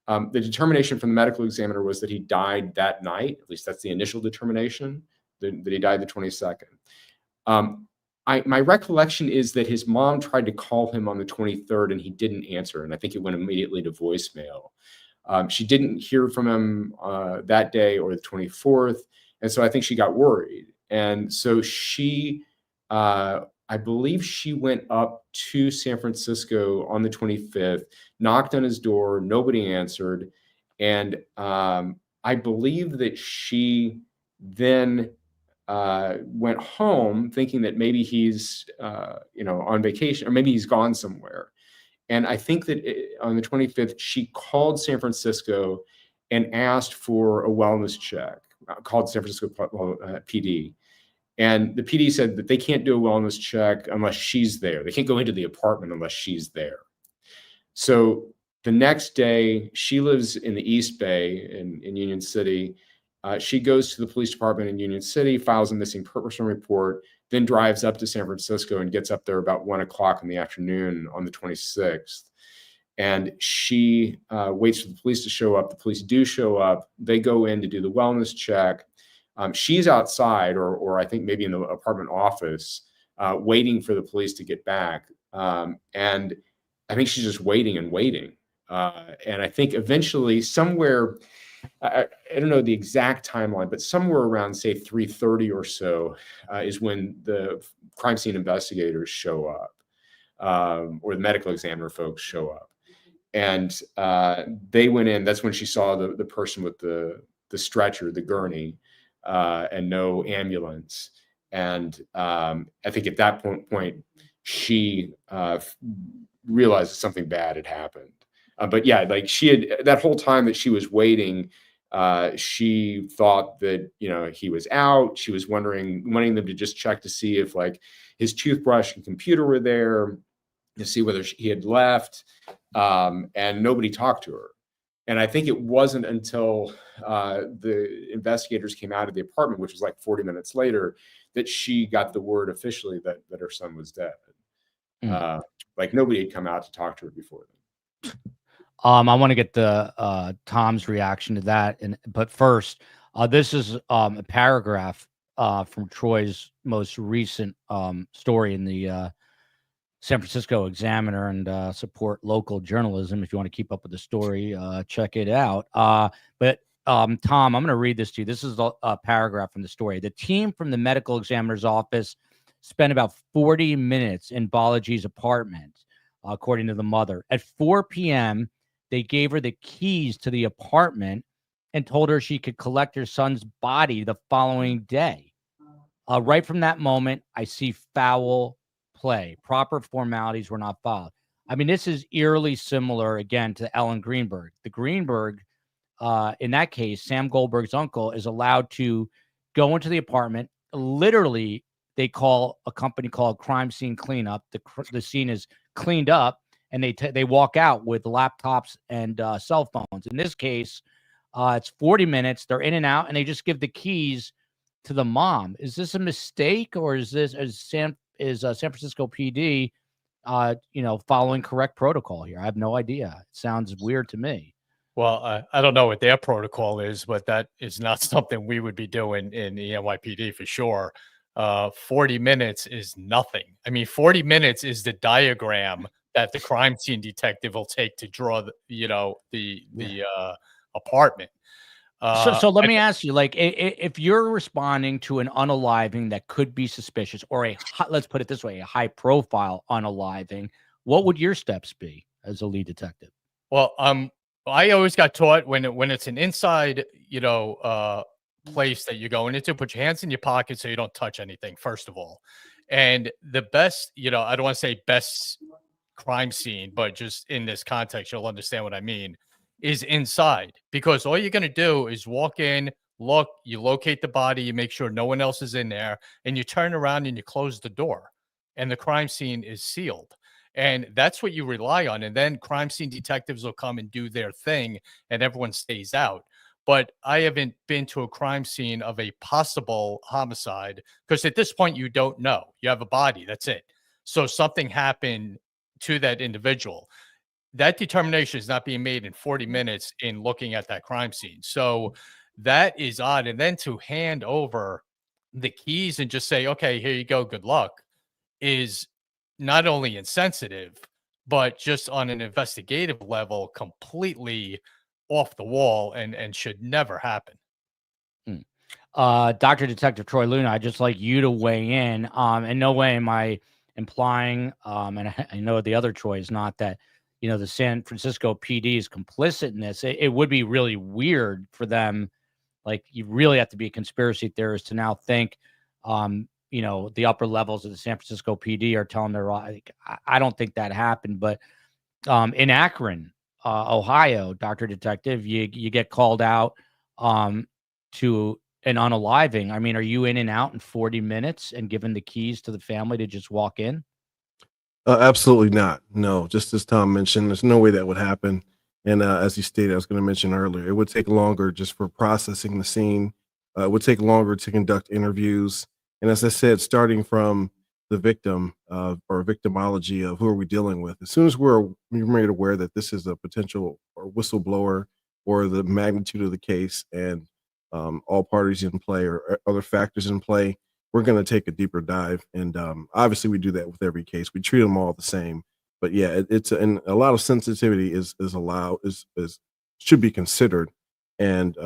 The determination from the medical examiner was that he died that night. At least that's the initial determination, that he died the 22nd. My recollection is that his mom tried to call him on the 23rd and he didn't answer. And I think it went immediately to voicemail. She didn't hear from him that day or the 24th. And so I think she got worried. And so she, I believe she went up to San Francisco on the 25th, knocked on his door, nobody answered. And I believe that she then went home thinking that maybe he's, on vacation or maybe he's gone somewhere. And I think that on the 25th, she called San Francisco and asked for a wellness check, called San Francisco PD. And the PD said that they can't do a wellness check unless she's there. They can't go into the apartment unless she's there. So the next day, she lives in the East Bay in Union City. She goes to the police department in Union City, files a missing person report, then drives up to San Francisco and gets up there about 1 o'clock in the afternoon on the 26th. And she waits for the police to show up. The police do show up. They go in to do the wellness check. She's outside, or I think maybe in the apartment office, waiting for the police to get back. And I think she's just waiting and waiting. And I think eventually somewhere, I don't know the exact timeline, but somewhere around, say, 3:30 or so is when the crime scene investigators show up, or the medical examiner folks show up. And they went in. That's when she saw the person with the stretcher, the gurney, and no ambulance. And I think at that point she realized that something bad had happened. But yeah, like she had, that whole time that she was waiting, she thought that, he was out. She was wanting them to just check to see if like his toothbrush and computer were there, to see whether he had left, and nobody talked to her. And I think it wasn't until the investigators came out of the apartment, which was like 40 minutes later, that she got the word officially that her son was dead. Like nobody had come out to talk to her before then. I want to get the Tom's reaction to that, but first, this is a paragraph from Troy's most recent story in the San Francisco Examiner, and support local journalism. If you want to keep up with the story, check it out. But Tom, I'm going to read this to you. This is a paragraph from the story. The team from the medical examiner's office spent about 40 minutes in Balaji's apartment, according to the mother. At 4 p.m., they gave her the keys to the apartment and told her she could collect her son's body the following day. Right from that moment, I see foul play. Proper formalities were not followed. I mean, this is eerily similar again to Ellen Greenberg. The Greenberg, in that case, Sam Goldberg's uncle is allowed to go into the apartment. Literally, they call a company called Crime Scene Cleanup. The scene is cleaned up, and they walk out with laptops and cell phones. In this case, it's 40 minutes. They're in and out, and they just give the keys to the mom. Is this a mistake, or is San Francisco PD, following correct protocol here? I have no idea. It sounds weird to me. Well, I don't know what their protocol is, but that is not something we would be doing in the NYPD for sure. 40 minutes is nothing. I mean, 40 minutes is the diagram that the crime scene detective will take to draw the apartment. So let me ask you, like, if you're responding to an unaliving that could be suspicious, or let's put it this way, a high profile unaliving, what would your steps be as a lead detective? Well, I always got taught when it's an inside, place that you're going into, put your hands in your pocket so you don't touch anything, first of all. And the best, I don't want to say best crime scene, but just in this context, you'll understand what I mean, is inside, because all you're going to do is walk in, look, you locate the body, you make sure no one else is in there, and you turn around and you close the door, and the crime scene is sealed. And that's what you rely on. And then crime scene detectives will come and do their thing, and everyone stays out. But I haven't been to a crime scene of a possible homicide, because at this point, you don't know. You have a body. That's it. So something happened to that individual. That determination is not being made in 40 minutes in looking at that crime scene. So that is odd. And then to hand over the keys and just say, okay, here you go, good luck, is not only insensitive, but just on an investigative level, completely off the wall and should never happen. Dr. Detective Troy Luna, I'd just like you to weigh in. In no way am I implying, and I know the other Troy is not, that, the San Francisco PD is complicit in this. It would be really weird for them. Like, you really have to be a conspiracy theorist to now think, the upper levels of the San Francisco PD are telling their, I don't think that happened. But in Akron, Ohio, Dr. Detective, you get called out to an unaliving. I mean, are you in and out in 40 minutes and given the keys to the family to just walk in? Absolutely not. No, just as Tom mentioned, there's no way that would happen. And as you stated, I was going to mention earlier, it would take longer just for processing the scene. It would take longer to conduct interviews. And as I said, starting from the victim or victimology of who are we dealing with, as soon as we're made aware that this is a potential or whistleblower, or the magnitude of the case and all parties in play or other factors in play, we're going to take a deeper dive. And obviously we do that with every case. We treat them all the same. But yeah, and a lot of sensitivity is allowed, should be considered, and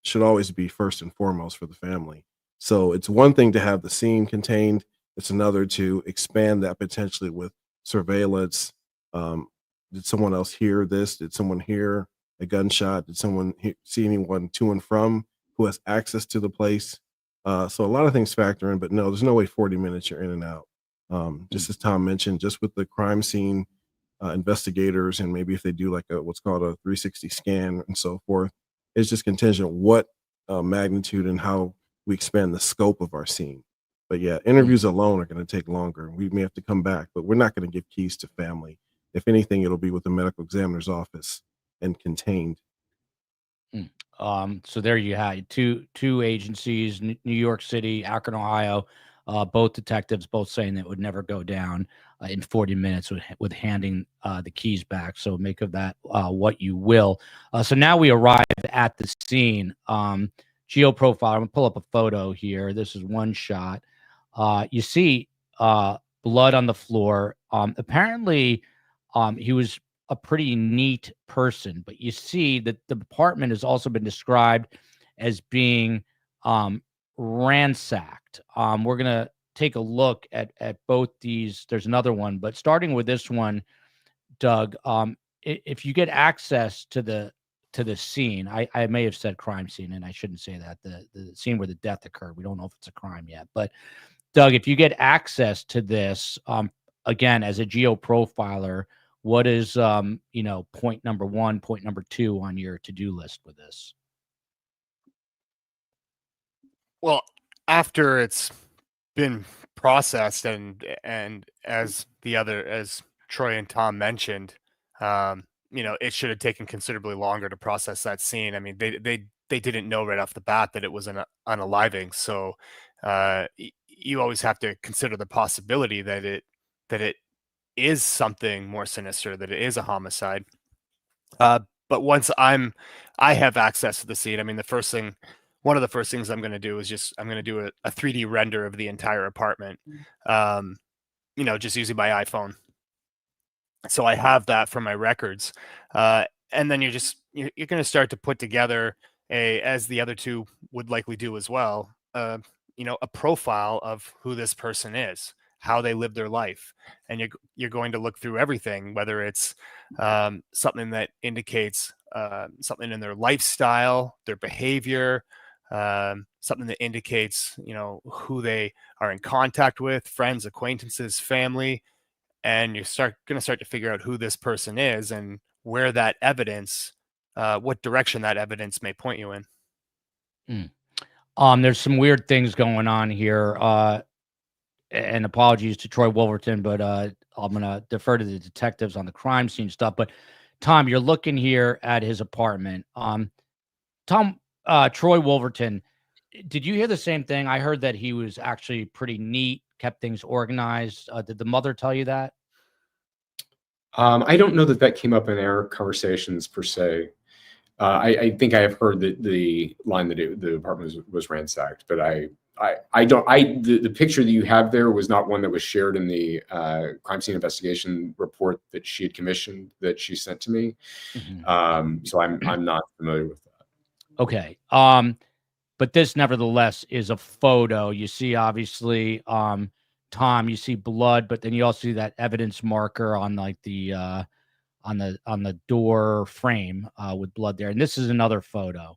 should always be first and foremost for the family. So it's one thing to have the scene contained. It's another to expand that potentially with surveillance. Did someone else hear this? Did someone hear a gunshot? Did someone see anyone to and from who has access to the place? So a lot of things factor in, but no, there's no way 40 minutes you're in and out. Just as Tom mentioned, just with the crime scene investigators, and maybe if they do like what's called a 360 scan and so forth, it's just contingent what magnitude and how we expand the scope of our scene. But yeah, interviews alone are going to take longer. We may have to come back, but we're not going to give keys to family. If anything, it'll be with the medical examiner's office and contained. So there you have two agencies, New York City, Akron, Ohio, both detectives, both saying that it would never go down in 40 minutes with handing the keys back. So make of that what you will. So now we arrive at the scene. Geo profile. I'm gonna pull up a photo here. This is one shot. You see blood on the floor. Apparently, he was a pretty neat person, but you see that the apartment has also been described as being ransacked. We're gonna take a look at both these. There's another one, but starting with this one, Doug, if you get access to the scene, I may have said crime scene, and I shouldn't say that. The scene where the death occurred, we don't know if it's a crime yet, but Doug, if you get access to this, again, as a geoprofiler, what is, point number 1, point number 2 on your to-do list with this? Well, after it's been processed and as Troy and Tom mentioned, it should have taken considerably longer to process that scene. I mean, they didn't know right off the bat that it was an unaliving. So you always have to consider the possibility that it is something more sinister, that it is a homicide. But once I have access to the scene, I mean, one of the first things I'm going to do is I'm going to do a 3D render of the entire apartment, just using my iPhone. So I have that for my records. And then you're going to start to put together as the other two would likely do as well, a profile of who this person is, how they live their life. And you're going to look through everything, whether it's something that indicates something in their lifestyle, their behavior, something that indicates, who they are in contact with, friends, acquaintances, family. And you're going to start to figure out who this person is and where that evidence, what direction that evidence may point you in. There's some weird things going on here. And apologies to Troy Wolverton, but I'm going to defer to the detectives on the crime scene stuff. But Tom, you're looking here at his apartment. Troy Wolverton, did you hear the same thing? I heard that he was actually pretty neat, kept things organized. Did the mother tell you that? I don't know that came up in our conversations per se. I think I have heard the line that the apartment was ransacked, but the picture that you have there was not one that was shared in the crime scene investigation report that she had commissioned that she sent to me. So I'm not familiar with that. Okay. But this nevertheless is a photo. You see, obviously, Tom, you see blood, but then you also see that evidence marker on like the on the door frame with blood there. And this is another photo.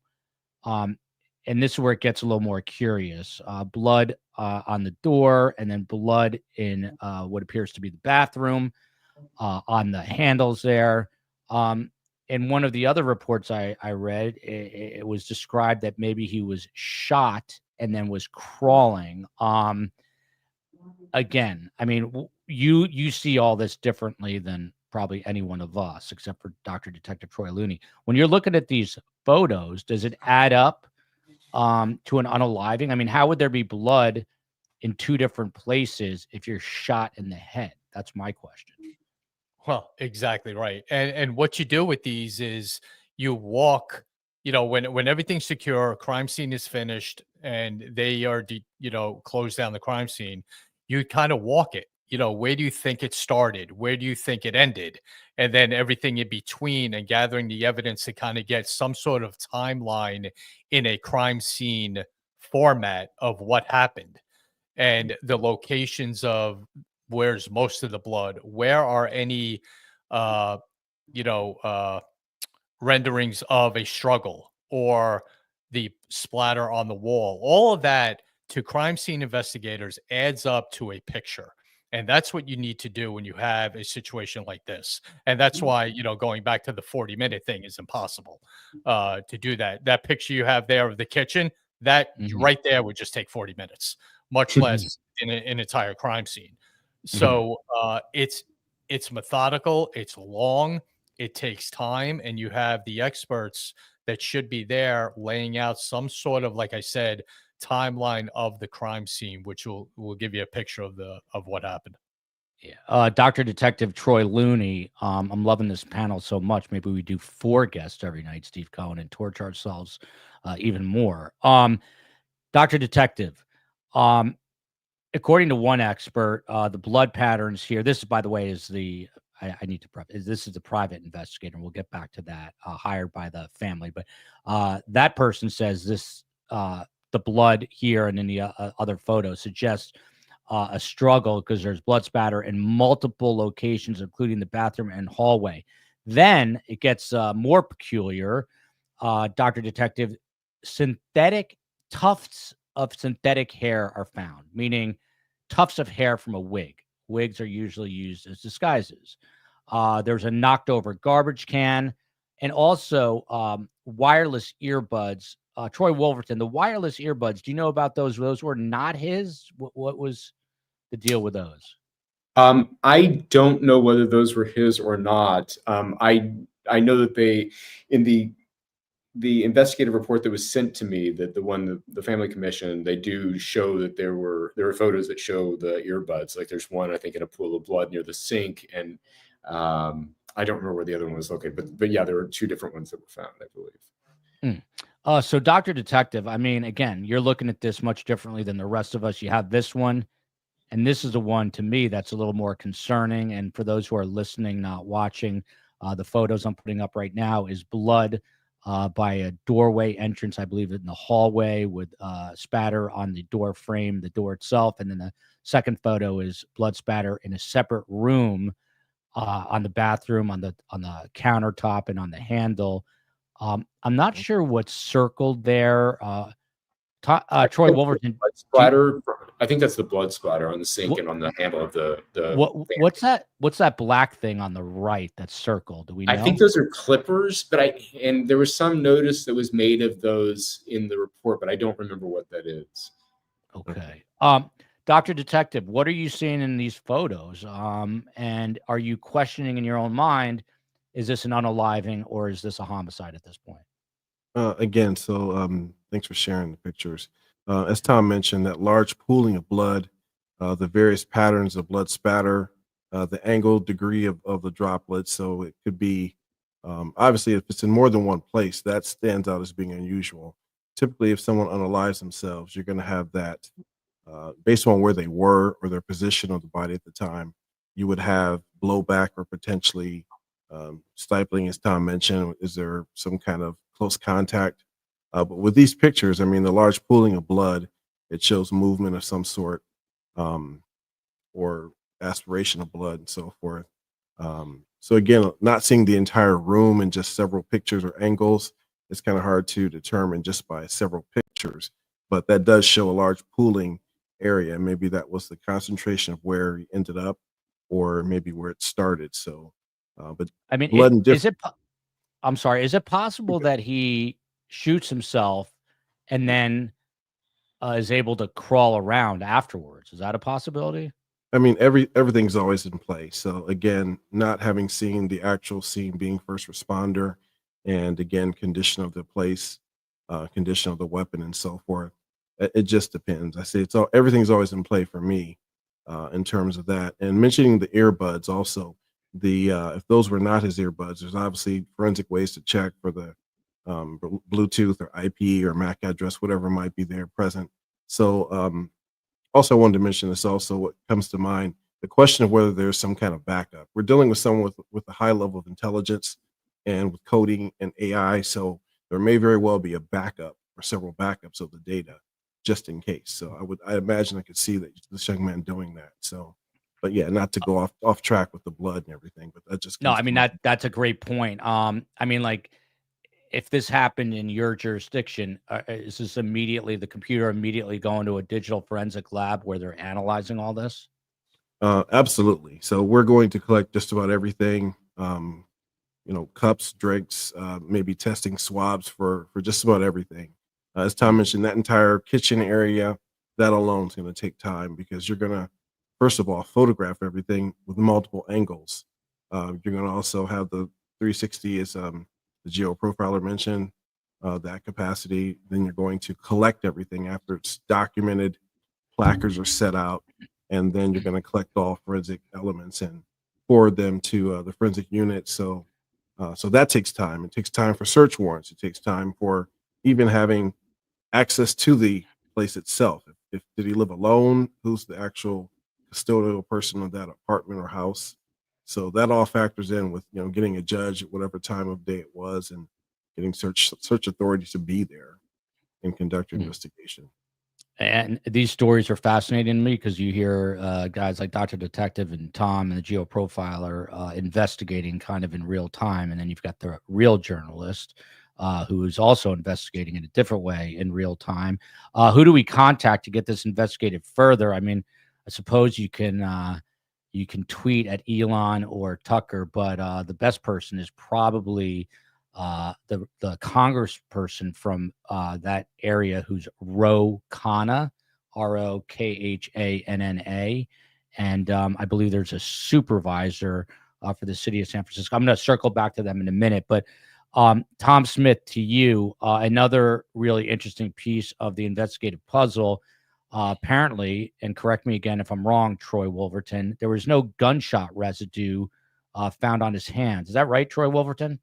And this is where it gets a little more curious. Blood on the door, and then blood in what appears to be the bathroom on the handles there. In one of the other reports I read, it was described that maybe he was shot and then was crawling. Again, I mean, you see all this differently than probably any one of us, except for Dr. Detective Troy Looney. When you're looking at these photos, does it add up to an unaliving? I mean, how would there be blood in two different places if you're shot in the head? That's my question. Well, exactly right. And what you do with these is you walk, when everything's secure, crime scene is finished, and they are, closed down the crime scene, you kind of walk it. Where do you think it started? Where do you think it ended? And then everything in between, and gathering the evidence to kind of get some sort of timeline in a crime scene format of what happened and the locations of where's most of the blood, where are any renderings of a struggle or the splatter on the wall. All of that to crime scene investigators adds up to a picture. And that's what you need to do when you have a situation like this. And that's why, going back to the 40-minute thing is impossible to do that. That picture you have there of the kitchen, that right there would just take 40 minutes, much less in an entire crime scene. So it's methodical, it's long, it takes time, and you have the experts that should be there laying out some sort of, like I said, timeline of the crime scene, which will give you a picture of what happened. Yeah. Dr. Detective Troy Looney, I'm loving this panel so much. Maybe we do 4 guests every night, Steve Cohen, and torch ourselves even more. Dr. Detective, according to one expert, the blood patterns here, this, by the way, is I need to prep. This is the private investigator. And we'll get back to that, hired by the family. But that person says this, the blood here and in the other photos suggests a struggle because there's blood spatter in multiple locations, including the bathroom and hallway. Then it gets more peculiar. Dr. Detective, synthetic tufts of synthetic hair are found, meaning tufts of hair from a wig. Wigs are usually used as disguises. There's a knocked over garbage can, and also wireless earbuds. Troy Wolverton, the wireless earbuds, do you know about those? Those were not his. What was the deal with those? I don't know whether those were his or not. I know that they, in the investigative report that was sent to me, that the family commission, they do show that there were photos that show the earbuds. Like there's one, I think, in a pool of blood near the sink, and I don't remember where the other one was located, but yeah, there were 2 different ones that were found, I believe. So Dr. Detective, I mean, again, you're looking at this much differently than the rest of us. You have this one, and this is the one to me that's a little more concerning. And for those who are listening, not watching, the photos I'm putting up right now is blood by a doorway entrance, I believe, in the hallway, with spatter on the door frame, the door itself. And then the second photo is blood spatter in a separate room on the bathroom, on the countertop, and on the handle. I'm not sure what's circled there. Troy Wolverton. Splatter. I think that's the blood splatter on the sink and on the handle of the. What's that? What's that black thing on the right that's circled? Do we know? I think those are clippers, but there was some notice that was made of those in the report, but I don't remember what that is. Okay. Dr. Detective, what are you seeing in these photos? And are you questioning in your own mind, is this an unaliving or is this a homicide at this point? Again, so thanks for sharing the pictures. As Tom mentioned, that large pooling of blood, the various patterns of blood spatter, the angle degree of the droplets. So it could be, obviously, if it's in more than one place, that stands out as being unusual. Typically, if someone unalives themselves, you're going to have that based on where they were or their position of the body at the time. You would have blowback or potentially stifling, as Tom mentioned. Is there some kind of close contact? But with these pictures, I mean, the large pooling of blood, it shows movement of some sort, or aspiration of blood and so forth. So again, not seeing the entire room in just several pictures or angles, it's kind of hard to determine just by several pictures. But that does show a large pooling area. Maybe that was the concentration of where he ended up, or maybe where it started. So, but I mean, blood and is it? I'm sorry. Is it possible that he shoots himself and then is able to crawl around afterwards? Is that a possibility? I mean, everything's always in play. So again, not having seen the actual scene, being first responder, and again, condition of the place, condition of the weapon, and so forth. It just depends. I say everything's always in play for me in terms of that. And mentioning the earbuds also, if those were not his earbuds, there's obviously forensic ways to check for the Bluetooth or IP or MAC address, whatever might be there present. So also I wanted to mention this also, what comes to mind, the question of whether there's some kind of backup. We're dealing with someone with a high level of intelligence and with coding and AI. So there may very well be a backup or several backups of the data just in case. So I imagine I could see that this young man doing that. So, but yeah, not to go off track with the blood and everything, but that just, no, I mean, that's a great point. I mean, like, if this happened in your jurisdiction, is this immediately, the computer immediately going to a digital forensic lab where they're analyzing all this? Absolutely. So we're going to collect just about everything, cups, drinks, maybe testing swabs for just about everything. As Tom mentioned, that entire kitchen area, that alone is going to take time, because you're going to, first of all, photograph everything with multiple angles. You're going to also have the 360 is the geo profiler mentioned, that capacity. Then you're going to collect everything after it's documented, placards are set out, and then you're going to collect all forensic elements and forward them to the forensic unit. So that takes time. It takes time for search warrants. It takes time for even having access to the place itself. If did he live alone? Who's the actual custodial person of that apartment or house? So that all factors in with getting a judge at whatever time of day it was, and getting search authorities to be there and conduct your investigation. And these stories are fascinating to me, because you hear guys like Dr. Detective and Tom and the geo profiler investigating kind of in real time, and then you've got the real journalist who is also investigating in a different way in real time. Who do we contact to get this investigated further? I mean, I suppose you can tweet at Elon or Tucker, but the best person is probably the congressperson from that area, who's Ro Khanna, Rokhanna, and I believe there's a supervisor for the city of San Francisco. I'm going to circle back to them in a minute, but Tom Smith, to you, another really interesting piece of the investigative puzzle. Apparently, and correct me again if I'm wrong, Troy Wolverton, there was no gunshot residue found on his hands. Is that right, Troy Wolverton?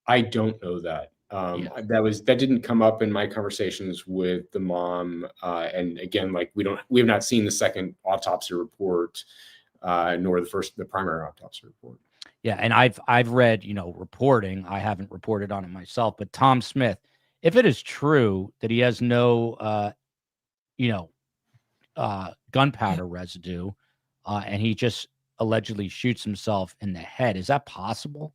I don't know that. That didn't come up in my conversations with the mom. And again, like we have not seen the second autopsy report, nor the primary autopsy report. Yeah, and I've read, reporting. I haven't reported on it myself, but Tom Smith, if it is true that he has no gunpowder residue, and he just allegedly shoots himself in the head, is that possible?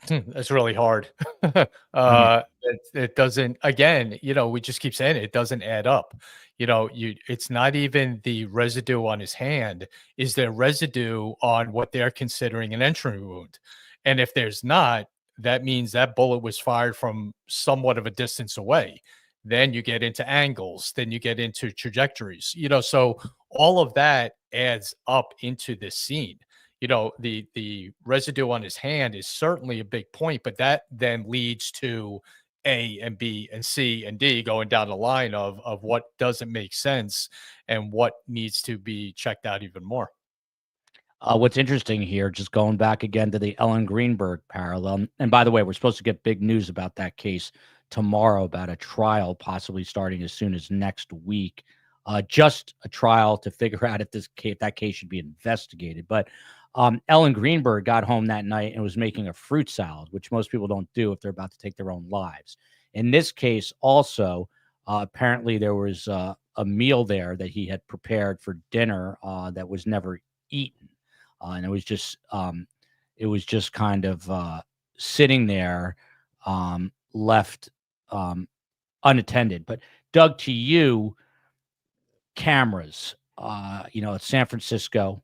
That's really hard. It doesn't, again, we just keep saying it doesn't add up. It's not even the residue on his hand. Is there residue on what they're considering an entry wound? And if there's not, that means that bullet was fired from somewhat of a distance away. Then you get into angles, then you get into trajectories, so all of that adds up into this scene. The residue on his hand is certainly a big point, but that then leads to A and B and C and D going down the line of what doesn't make sense and what needs to be checked out even more. What's interesting here, just going back again to the Ellen Greenberg parallel, and by the way, we're supposed to get big news about that case tomorrow, about a trial possibly starting as soon as next week. Just a trial to figure out if that case should be investigated. But Ellen Greenberg got home that night and was making a fruit salad, which most people don't do if they're about to take their own lives. In this case, also, apparently there was a meal there that he had prepared for dinner that was never eaten, and it was just kind of sitting there, left unattended. But Doug, to you, cameras, it's San Francisco.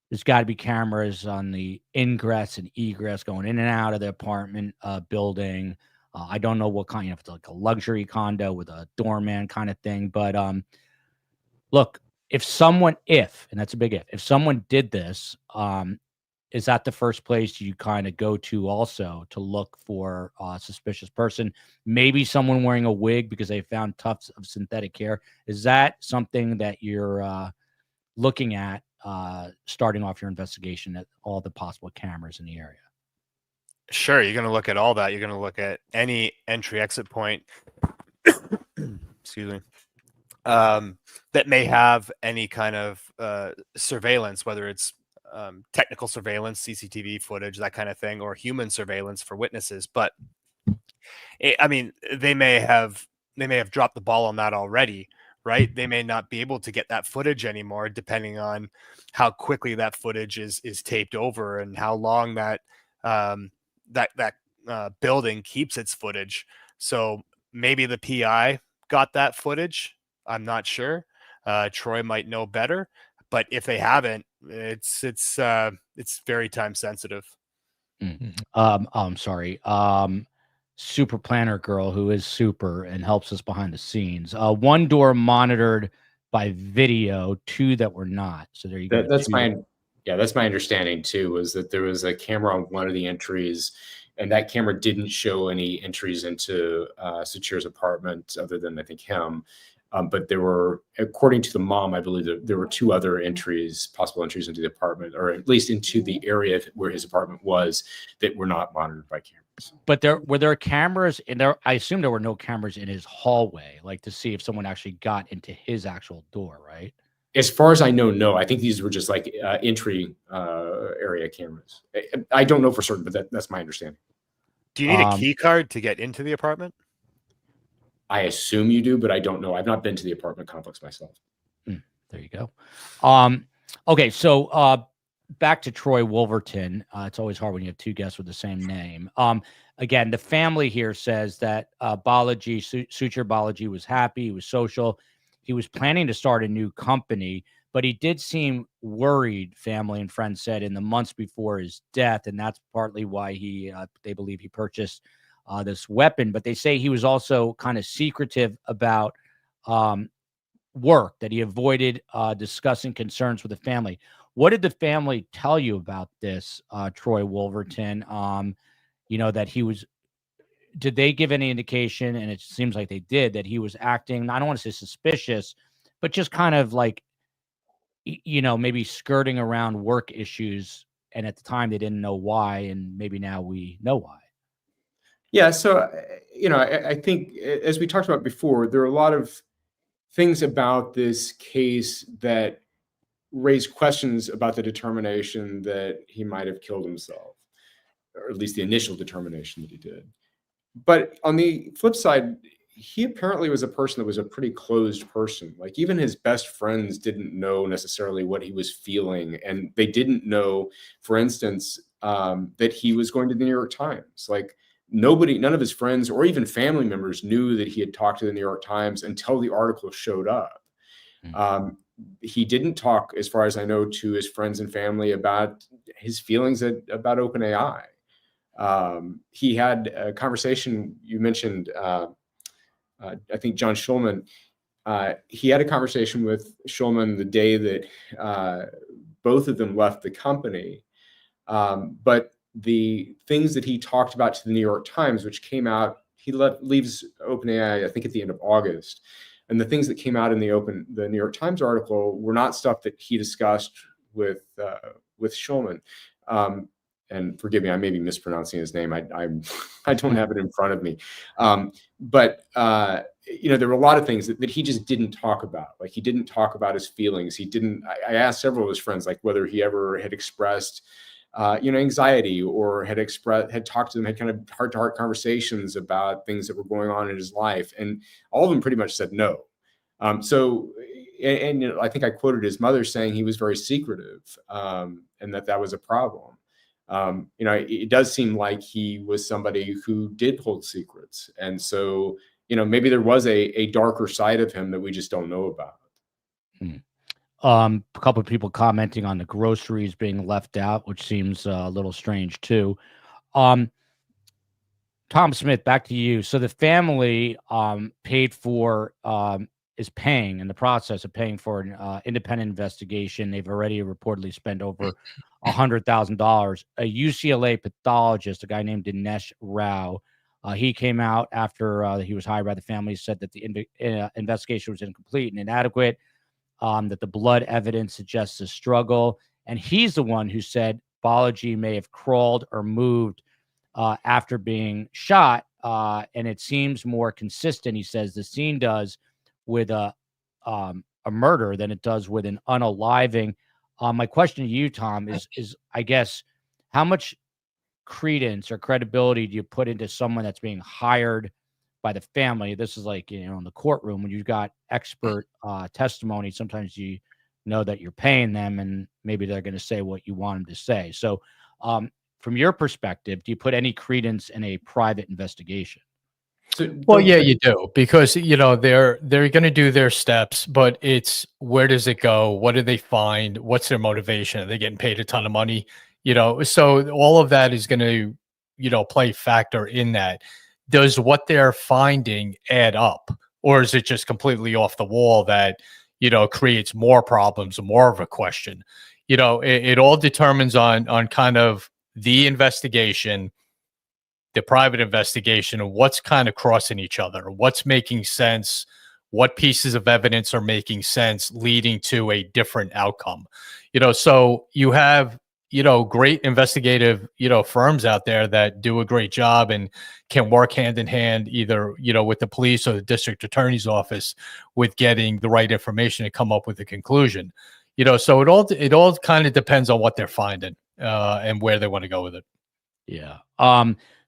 There's got to be cameras on the ingress and egress going in and out of the apartment building. I don't know what kind, if it's like a luxury condo with a doorman kind of thing. But look, and that's a big if someone did this, is that the first place you kind of go to also to look for a suspicious person? Maybe someone wearing a wig because they found tufts of synthetic hair. Is that something that you're looking at starting off your investigation at all the possible cameras in the area? Sure, you're going to look at all that. You're going to look at any entry exit point excuse me, that may have any kind of surveillance, whether it's technical surveillance, CCTV footage, that kind of thing, or human surveillance for witnesses. But they may have dropped the ball on that already, right? They may not be able to get that footage anymore, depending on how quickly that footage is taped over and how long that building keeps its footage. So maybe the PI got that footage. I'm not sure. Troy might know better, but if they haven't, it's very time sensitive. I'm sorry. Super planner girl who is super and helps us behind the scenes. One door monitored by video, two that were not. So there you go. That's my understanding too, was that there was a camera on one of the entries, and that camera didn't show any entries into Suchir's apartment other than, I think, him. But there were, according to the mom, I believe there were two other possible entries into the apartment, or at least into the area where his apartment was, that were not monitored by cameras. But were there cameras in there? I assume there were no cameras in his hallway, like to see if someone actually got into his actual door, right? As far as I know, no. I think these were just like entry area cameras. I don't know for certain, but that's my understanding. Do you need a key card to get into the apartment? I assume you do, but I don't know. I've not been to the apartment complex myself. There you go. Okay, so back to Troy Wolverton. It's always hard when you have two guests with the same name. Again, the family here says that Balaji, Suchir Balaji, was happy. He was social. He was planning to start a new company, but he did seem worried, family and friends said, in the months before his death. And that's partly why they believe he purchased this weapon. But they say he was also kind of secretive about work, that he avoided discussing concerns with the family. What did the family tell you about this, Troy Wolverton? That he was, did they give any indication, and it seems like they did, that he was acting, I don't want to say suspicious, but just kind of like, maybe skirting around work issues, and at the time they didn't know why, and maybe now we know why. Yeah, so I think, as we talked about before, there are a lot of things about this case that raise questions about the determination that he might have killed himself, or at least the initial determination that he did. But on the flip side, he apparently was a person that was a pretty closed person. Like, even his best friends didn't know necessarily what he was feeling. And they didn't know, for instance, that he was going to the New York Times. Like, none of his friends or even family members knew that he had talked to the New York Times until the article showed up. He didn't talk, as far as I know, to his friends and family about his feelings about OpenAI. He had a conversation, you mentioned, I think John Schulman, he had a conversation with Schulman the day that both of them left the company. But the things that he talked about to the New York Times, which came out, leaves OpenAI, I think, at the end of August. And the things that came out in the New York Times article were not stuff that he discussed with Schulman. And forgive me, I may be mispronouncing his name. I don't have it in front of me. But there were a lot of things that he just didn't talk about. Like, he didn't talk about his feelings. I asked several of his friends, like, whether he ever had expressed anxiety, or had talked to them, had kind of heart-to-heart conversations about things that were going on in his life. And all of them pretty much said no. I think I quoted his mother saying he was very secretive, and that was a problem. It does seem like he was somebody who did hold secrets. And so, maybe there was a darker side of him that we just don't know about. A couple of people commenting on the groceries being left out, which seems a little strange too. Tom Smith, back to you. So the family is paying, in the process of paying for an independent investigation. They've already reportedly spent over $100,000. A UCLA pathologist, a guy named Dinesh Rao, he came out after he was hired by the family, said that the investigation was incomplete and inadequate, that the blood evidence suggests a struggle. And he's the one who said Balaji may have crawled or moved after being shot. And it seems more consistent, he says, the scene does, with a murder than it does with an unaliving. My question to you, Tom, is I guess, how much credence or credibility do you put into someone that's being hired by the family? This is like, in the courtroom, when you've got expert testimony, sometimes you know that you're paying them and maybe they're going to say what you want them to say. So from your perspective, do you put any credence in a private investigation? Well, yeah, you do, because they're going to do their steps, but it's, where does it go? What do they find? What's their motivation? Are they getting paid a ton of money? So all of that is going to play factor in that. Does what they're finding add up, or is it just completely off the wall that creates more problems and more of a question? It all determines on kind of the investigation, the private investigation, and what's kind of crossing each other, what's making sense, what pieces of evidence are making sense, leading to a different outcome. So you have, great investigative, firms out there that do a great job and can work hand in hand, either, with the police or the district attorney's office, with getting the right information to come up with a conclusion. So it all kind of depends on what they're finding and where they want to go with it. Yeah.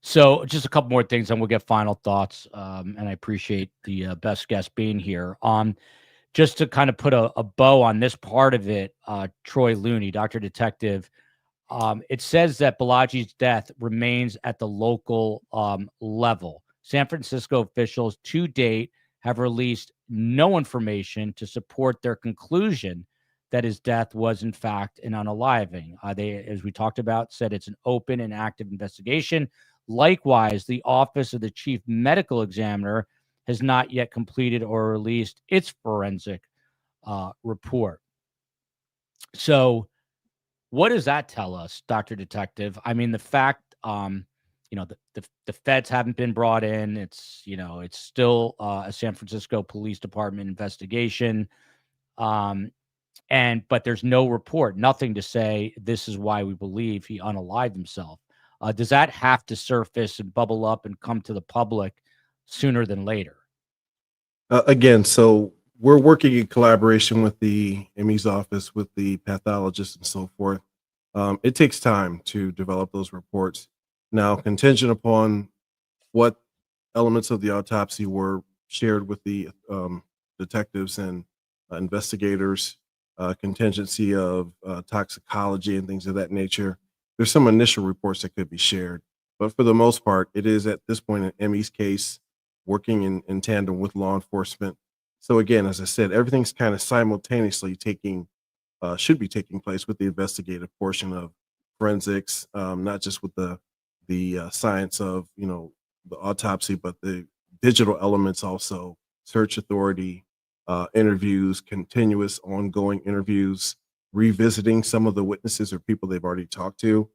So just a couple more things, and we'll get final thoughts. And I appreciate the best guest being here. Just to kind of put a bow on this part of it, Troy Looney, Dr. Detective, it says that Balaji's death remains at the local level. San Francisco officials to date have released no information to support their conclusion that his death was in fact an unaliving. They, as we talked about, said it's an open and active investigation. Likewise, the Office of the Chief Medical Examiner has not yet completed or released its forensic report. So what does that tell us, Dr. Detective? I mean, the fact, the feds haven't been brought in. It's, it's still a San Francisco Police Department investigation. But there's no report, nothing to say this is why we believe he unalived himself. Does that have to surface and bubble up and come to the public sooner than later? Again, so we're working in collaboration with the ME's office, with the pathologist and so forth. It takes time to develop those reports. Now, contingent upon what elements of the autopsy were shared with the detectives and investigators, contingency of toxicology and things of that nature, there's some initial reports that could be shared. But for the most part, it is at this point in ME's case, working in tandem with law enforcement. So again, as I said, everything's kind of simultaneously should be taking place with the investigative portion of forensics, not just with the science of, the autopsy, but the digital elements also, search authority, interviews, continuous ongoing interviews, revisiting some of the witnesses or people they've already talked to.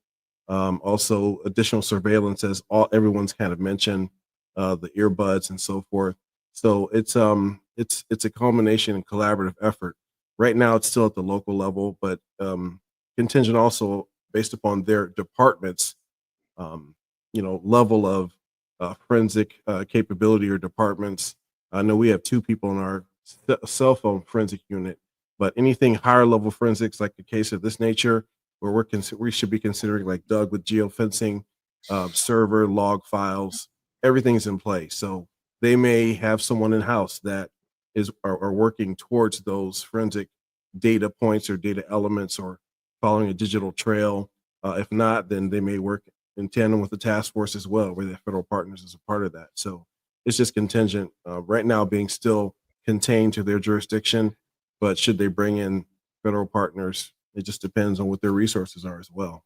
Also additional surveillance, as everyone's kind of mentioned, the earbuds and so forth. So it's a culmination and collaborative effort. Right now it's still at the local level, but contingent also based upon their departments, level of forensic capability or departments. I know we have 2 people in our cell phone forensic unit, but anything higher level forensics, like a case of this nature, where we should be considering, like Doug with geofencing, server log files, everything's in place. So they may have someone in house that are working towards those forensic data points or data elements, or following a digital trail. If not, then they may work in tandem with the task force as well, where the federal partners is a part of that. So it's just contingent right now, being still contained to their jurisdiction, but should they bring in federal partners, it just depends on what their resources are as well.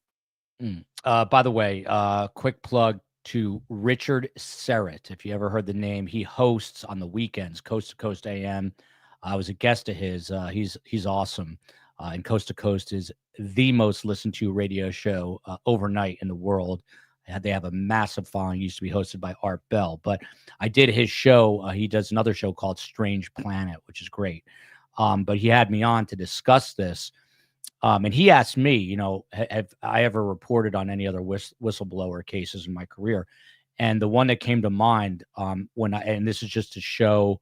By the way, quick plug to Richard Serrett. If you ever heard the name, he hosts on the weekends, Coast to Coast AM. I was a guest of his. He's awesome. And Coast to Coast is the most listened to radio show overnight in the world. They have a massive following. Used to be hosted by Art Bell, but I did his show. He does another show called Strange Planet, which is great. But he had me on to discuss this. And he asked me, have I ever reported on any other whistleblower cases in my career? And the one that came to mind and this is just to show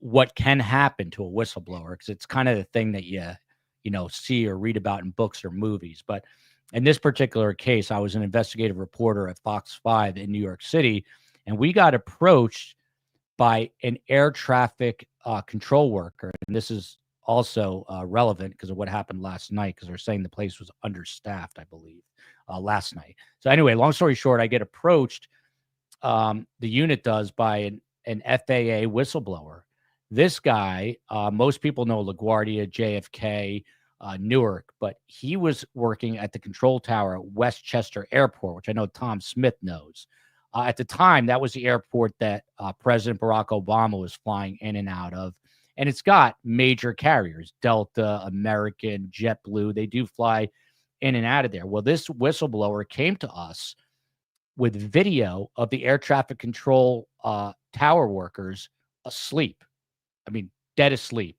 what can happen to a whistleblower, because it's kind of the thing that you see or read about in books or movies. But in this particular case, I was an investigative reporter at Fox 5 in New York City, and we got approached by an air traffic control worker. And this is also relevant because of what happened last night, because they're saying the place was understaffed, I believe, last night. So anyway, long story short, I get approached, the unit does, by an FAA whistleblower. This guy, most people know LaGuardia, JFK, Newark, but he was working at the control tower at Westchester Airport, which I know Tom Smith knows. At the time, that was the airport that President Barack Obama was flying in and out of. And it's got major carriers, Delta, American, JetBlue. They do fly in and out of there. Well, this whistleblower came to us with video of the air traffic control tower workers asleep. I mean, dead asleep.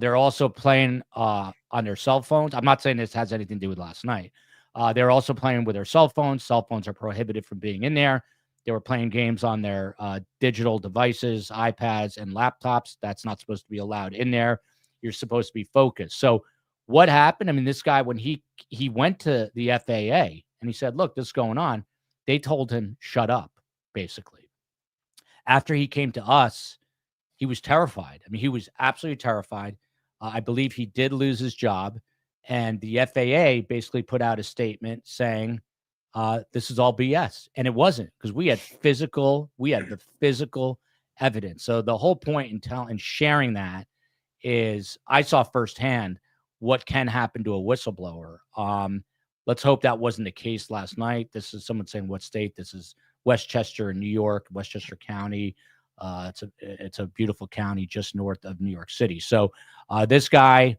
They're also playing on their cell phones. I'm not saying this has anything to do with last night. They're also playing with their cell phones. Cell phones are prohibited from being in there. They were playing games on their digital devices, iPads, and laptops. That's not supposed to be allowed in there. You're supposed to be focused. So what happened? I mean, this guy, when he went to the FAA and he said, look, this is going on, they told him, shut up, basically. After he came to us, he was terrified. I mean, he was absolutely terrified. I believe he did lose his job. And the FAA basically put out a statement saying, this is all BS. And it wasn't, because we had the physical evidence. So the whole point in sharing that is I saw firsthand what can happen to a whistleblower. Let's hope that wasn't the case last night. This is someone saying what state. This is Westchester in New York, Westchester County. It's a beautiful county just north of New York City. So this guy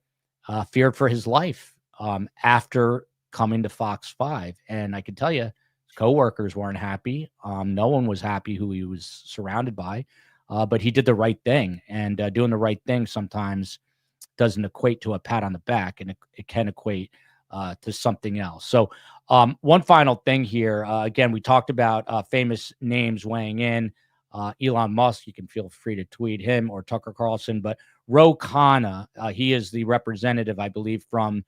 feared for his life after coming to Fox 5. And I can tell you, his coworkers weren't happy. No one was happy who he was surrounded by, but he did the right thing. And doing the right thing sometimes doesn't equate to a pat on the back, and it can equate to something else. So one final thing here. Again, we talked about famous names weighing in. Elon Musk, you can feel free to tweet him, or Tucker Carlson, but Ro Khanna, he is the representative, I believe, from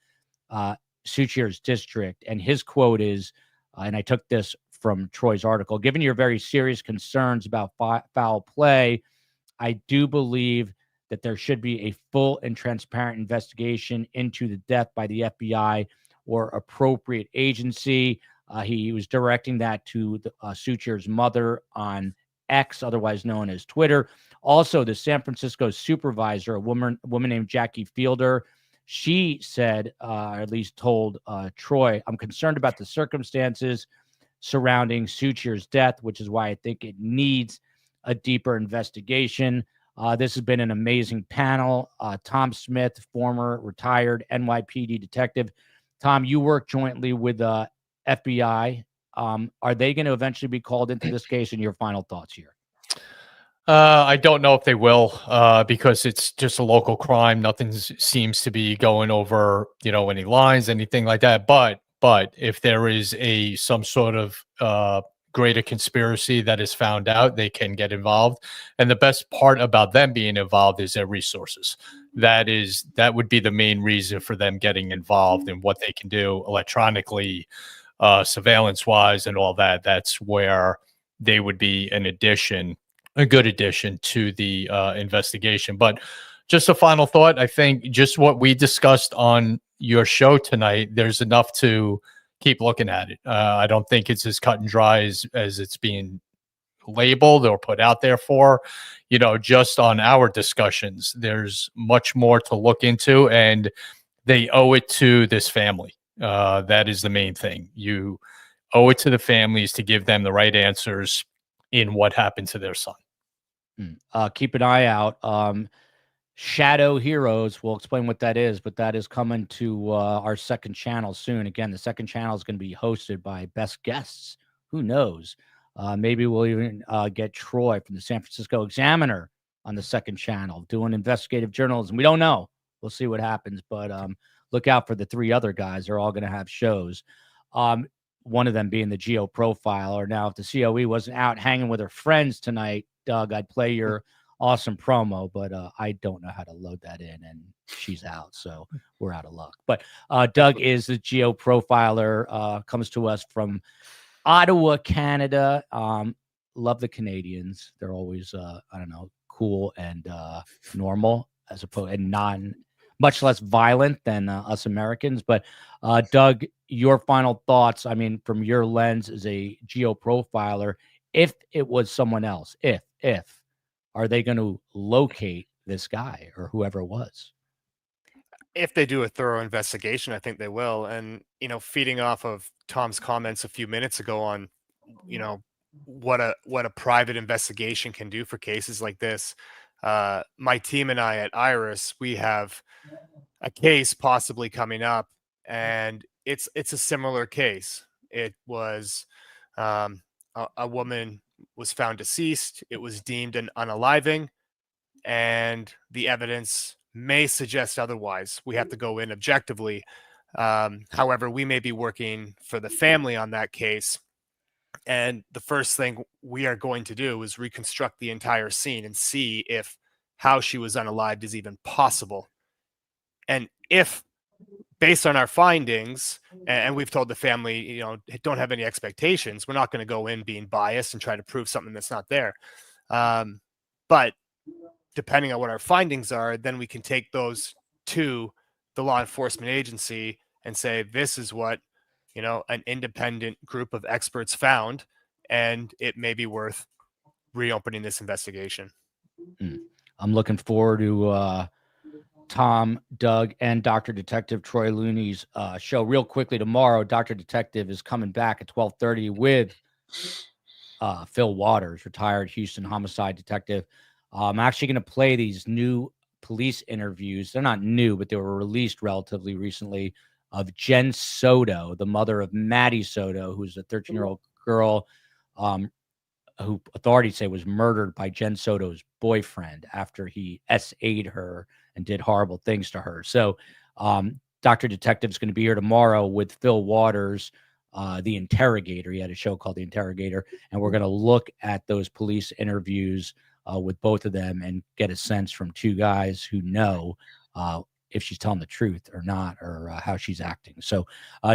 Suchir's district. And his quote is, and I took this from Troy's article, given your very serious concerns about foul play, I do believe that there should be a full and transparent investigation into the death by the FBI or appropriate agency. He was directing that to Suchir's mother on X, otherwise known as Twitter. Also, the San Francisco supervisor, a woman named Jackie Fielder, she said, or at least told Troy, I'm concerned about the circumstances surrounding Suchir's death, which is why I think it needs a deeper investigation. This has been an amazing panel. Tom Smith, former retired NYPD detective. Tom, you work jointly with the FBI. Are they going to eventually be called into this case? And your final thoughts here? I don't know if they will, because it's just a local crime. Nothing seems to be going over, any lines, anything like that. But if there is some sort of greater conspiracy that is found out, they can get involved. And the best part about them being involved is their resources. That would be the main reason for them getting involved in what they can do electronically, surveillance wise, and all that. That's where they would be a good addition to the investigation. But just a final thought, I think just what we discussed on your show tonight, there's enough to keep looking at it. I don't think it's as cut and dry as it's being labeled or put out there for. Just on our discussions, there's much more to look into, and they owe it to this family. That is the main thing. You owe it to the families to give them the right answers in what happened to their son. Keep an eye out. Shadow Heroes, we'll explain what that is, but that is coming to our second channel soon. Again, the second channel is going to be hosted by best guests. Who knows? Maybe we'll even get Troy from the San Francisco Examiner on the second channel doing investigative journalism. We don't know. We'll see what happens, but look out for the three other guys. They're all going to have shows. One of them being the Geo Profiler. Now, if the COE wasn't out hanging with her friends tonight, Doug, I'd play your awesome promo, but I don't know how to load that in, and she's out, so we're out of luck. But Doug is the Geo Profiler, comes to us from Ottawa, Canada. Love the Canadians. They're always, cool and normal, as opposed and much less violent than us Americans. But Doug, your final thoughts, from your lens as a Geo Profiler, if it was someone else, if are they going to locate this guy or whoever it was? If they do a thorough investigation, I think they will. And, feeding off of Tom's comments a few minutes ago on, what a private investigation can do for cases like this. My team and I at Iris, we have a case possibly coming up, and it's a similar case. It was a woman was found deceased. It was deemed an unaliving, and the evidence may suggest otherwise. We have to go in objectively. However, we may be working for the family on that case, and the first thing we are going to do is reconstruct the entire scene and see if how she was unalived is even possible. And if, based on our findings, and we've told the family, don't have any expectations, we're not going to go in being biased and try to prove something that's not there. But depending on what our findings are, then we can take those to the law enforcement agency and say, this is what, an independent group of experts found, and it may be worth reopening this investigation. I'm looking forward to Tom, Doug, and Dr. Detective Troy Looney's show. Real quickly, tomorrow, Dr. Detective is coming back at 12:30 with Phil Waters, retired Houston homicide detective. I'm actually going to play these new police interviews. They're not new, but they were released relatively recently, of Jen Soto, the mother of Maddie Soto, who's a 13-year-old girl who authorities say was murdered by Jen Soto's boyfriend after he SA'd her and did horrible things to her. So Dr. Detective is going to be here tomorrow with Phil Waters, the interrogator. He had a show called The Interrogator, and we're going to look at those police interviews with both of them and get a sense from two guys who know if she's telling the truth or not, or how she's acting. So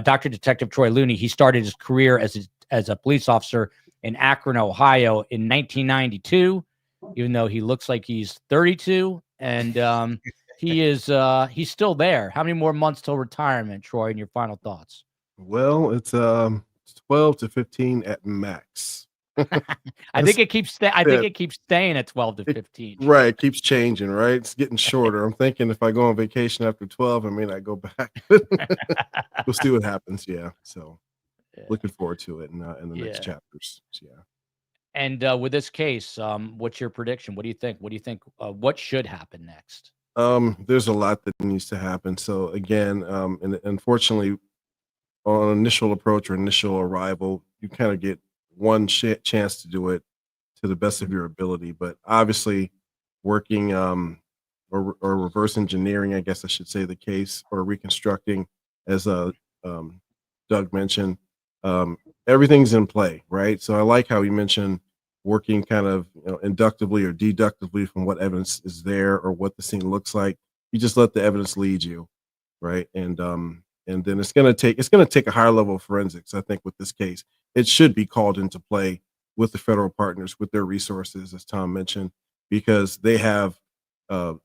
Dr. Detective Troy Looney, he started his career as a police officer in Akron, Ohio in 1992, even though he looks like he's 32, and he's still there. How many more months till retirement, Troy, and your final thoughts? Well, it's 12 to 15 at max. I think it keeps staying at 12 to 15. Right, it keeps changing, right? It's getting shorter. I'm thinking if I go on vacation after 12, I may not go back. We'll see what happens. Yeah. So looking forward to it in the next chapters. So, yeah. And with this case, what's your prediction? What do you think? What should happen next? There's a lot that needs to happen. So again, and unfortunately, on initial approach or initial arrival, you kind of get one chance to do it to the best of your ability. But obviously, working or reverse engineering, I guess I should say, the case, or reconstructing, as Doug mentioned, everything's in play, right? So I like how he mentioned working kind of inductively or deductively from what evidence is there or what the scene looks like. You just let the evidence lead you, right? And then it's gonna take a higher level of forensics. I think with this case, it should be called into play with the federal partners, with their resources, as Tom mentioned, because they have the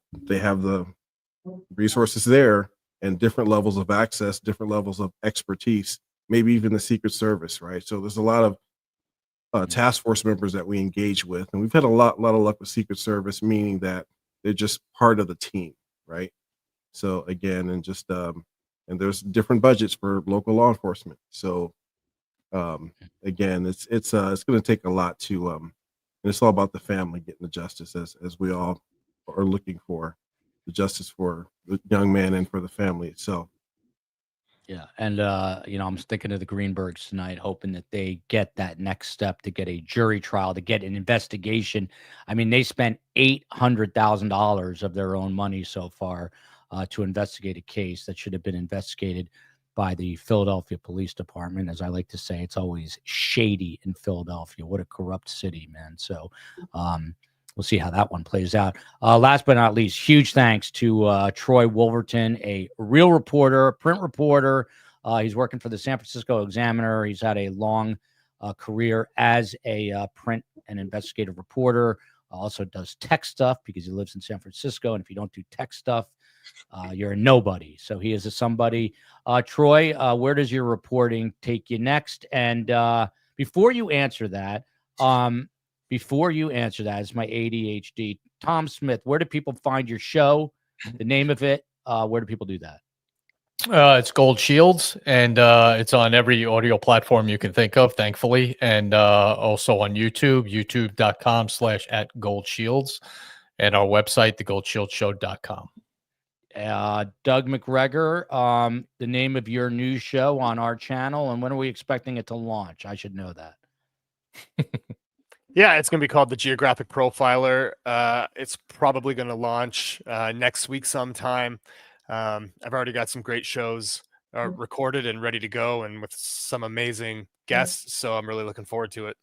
resources there and different levels of access, different levels of expertise, maybe even the Secret Service, right? So there's a lot of task force members that we engage with, and we've had a lot of luck with Secret Service, meaning that they're just part of the team, right? So again, and just and there's different budgets for local law enforcement. So again, it's going to take a lot to and it's all about the family getting the justice, as we all are looking for the justice for the young man and for the family itself. Yeah, and I'm thinking of the Greenbergs tonight, hoping that they get that next step to get a jury trial, to get an investigation. I mean, they spent $800,000 of their own money so far to investigate a case that should have been investigated by the Philadelphia Police Department. As I like to say, it's always shady in Philadelphia. What a corrupt city, man. So we'll see how that one plays out. Last but not least, huge thanks to Troy Wolverton, a real reporter, a print reporter. He's working for the San Francisco Examiner. He's had a long career as a print and investigative reporter. Also does tech stuff because he lives in San Francisco. And if you don't do tech stuff, you're a nobody. So he is a somebody. Troy, where does your reporting take you next? And before you answer that, it's my ADHD. Tom Smith, where do people find your show? The name of it? Where do people do that? It's Gold Shields, and it's on every audio platform you can think of, thankfully, and also on YouTube, youtube.com/@goldshields, and our website, thegoldshieldshow.com. Doug McGregor, the name of your new show on our channel, and when are we expecting it to launch? I should know that. Yeah, it's going to be called The Geographic Profiler. It's probably going to launch next week sometime. I've already got some great shows recorded and ready to go, and with some amazing guests, so I'm really looking forward to it.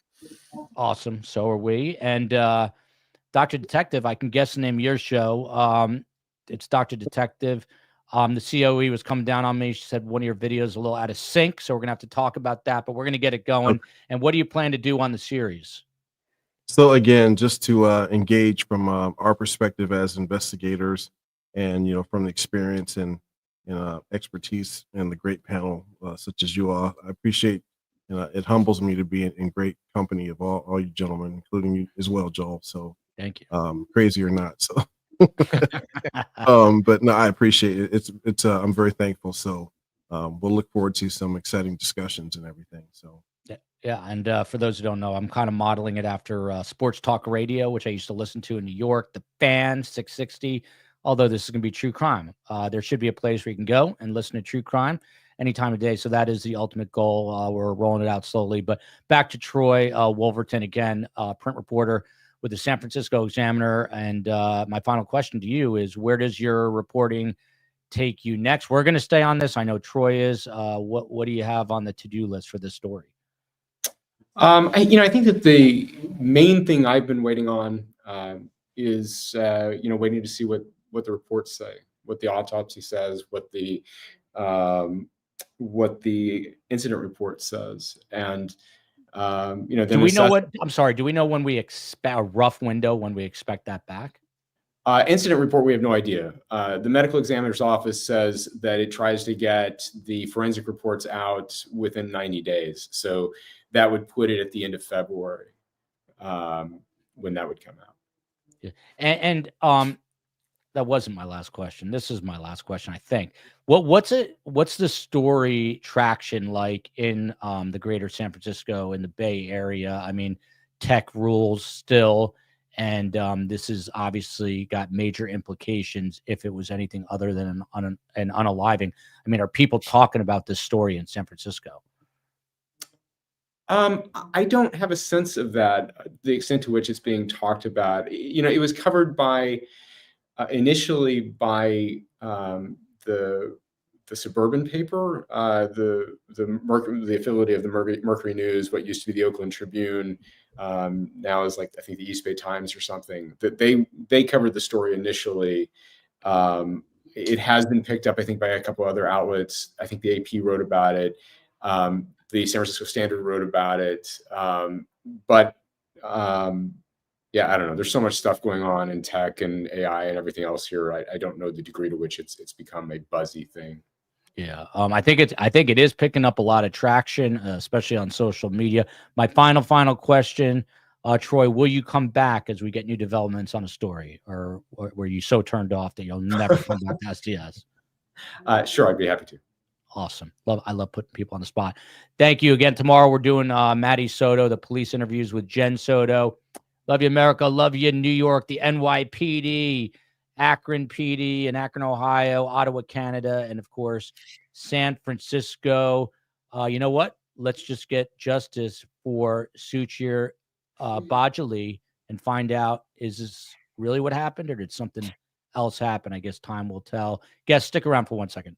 Awesome. So are we. And Dr. Detective, I can guess the name of your show. It's Dr. Detective. The COE was coming down on me. She said one of your videos is a little out of sync, so we're going to have to talk about that, but we're going to get it going. Okay. And what do you plan to do on the series? So again, just to engage from our perspective as investigators, and from the experience and expertise and the great panel such as you all, I appreciate. It humbles me to be in great company of all you gentlemen, including you as well, Joel. So thank you. Crazy or not, so But no, I appreciate it. It's I'm very thankful. So we'll look forward to some exciting discussions and everything. So Yeah, and for those who don't know, I'm kind of modeling it after Sports Talk Radio, which I used to listen to in New York, the Fan 660. Although this is going to be true crime, there should be a place where you can go and listen to true crime any time of day. So that is the ultimate goal. We're rolling it out slowly. But back to Troy Wolverton again, print reporter with the San Francisco Examiner. And my final question to you is, where does your reporting take you next? We're going to stay on this. I know Troy is. What do you have on the to-do list for this story? I think that the main thing I've been waiting on is waiting to see what the reports say, what the autopsy says, what the incident report says, and then do we know what? I'm sorry. Do we know when we expect a rough window when we expect that back? Incident report, we have no idea. The medical examiner's office says that it tries to get the forensic reports out within 90 days. So that would put it at the end of February when that would come out. Yeah. And that wasn't my last question. This is my last question, I think. What's the story traction like in the greater San Francisco and the Bay Area? I mean, tech rules still. And this has obviously got major implications if it was anything other than an unaliving. I mean, are people talking about this story in San Francisco? I don't have a sense of that, the extent to which it's being talked about. It was covered by initially by the suburban paper, the affiliate of the Mercury News, what used to be the Oakland Tribune, now is like I think the East Bay Times or something. That they covered the story initially. It has been picked up, I think, by a couple other outlets. I think the AP wrote about it. The San Francisco Standard wrote about it. Yeah, I don't know. There's so much stuff going on in tech and AI and everything else here. I don't know the degree to which it's become a buzzy thing. Yeah, I think it is picking up a lot of traction, especially on social media. My final question, Troy, will you come back as we get new developments on a story, or were you so turned off that you'll never come back to STS? Sure, I'd be happy to. Awesome. I love putting people on the spot. Thank you again. Tomorrow we're doing Maddie Soto, the police interviews with Jen Soto. Love you, America. Love you, New York, the NYPD, Akron PD in Akron, Ohio, Ottawa, Canada, and of course, San Francisco. You know what? Let's just get justice for Suchir Balaji and find out, is this really what happened, or did something else happen? I guess time will tell. Guys, stick around for 1 second.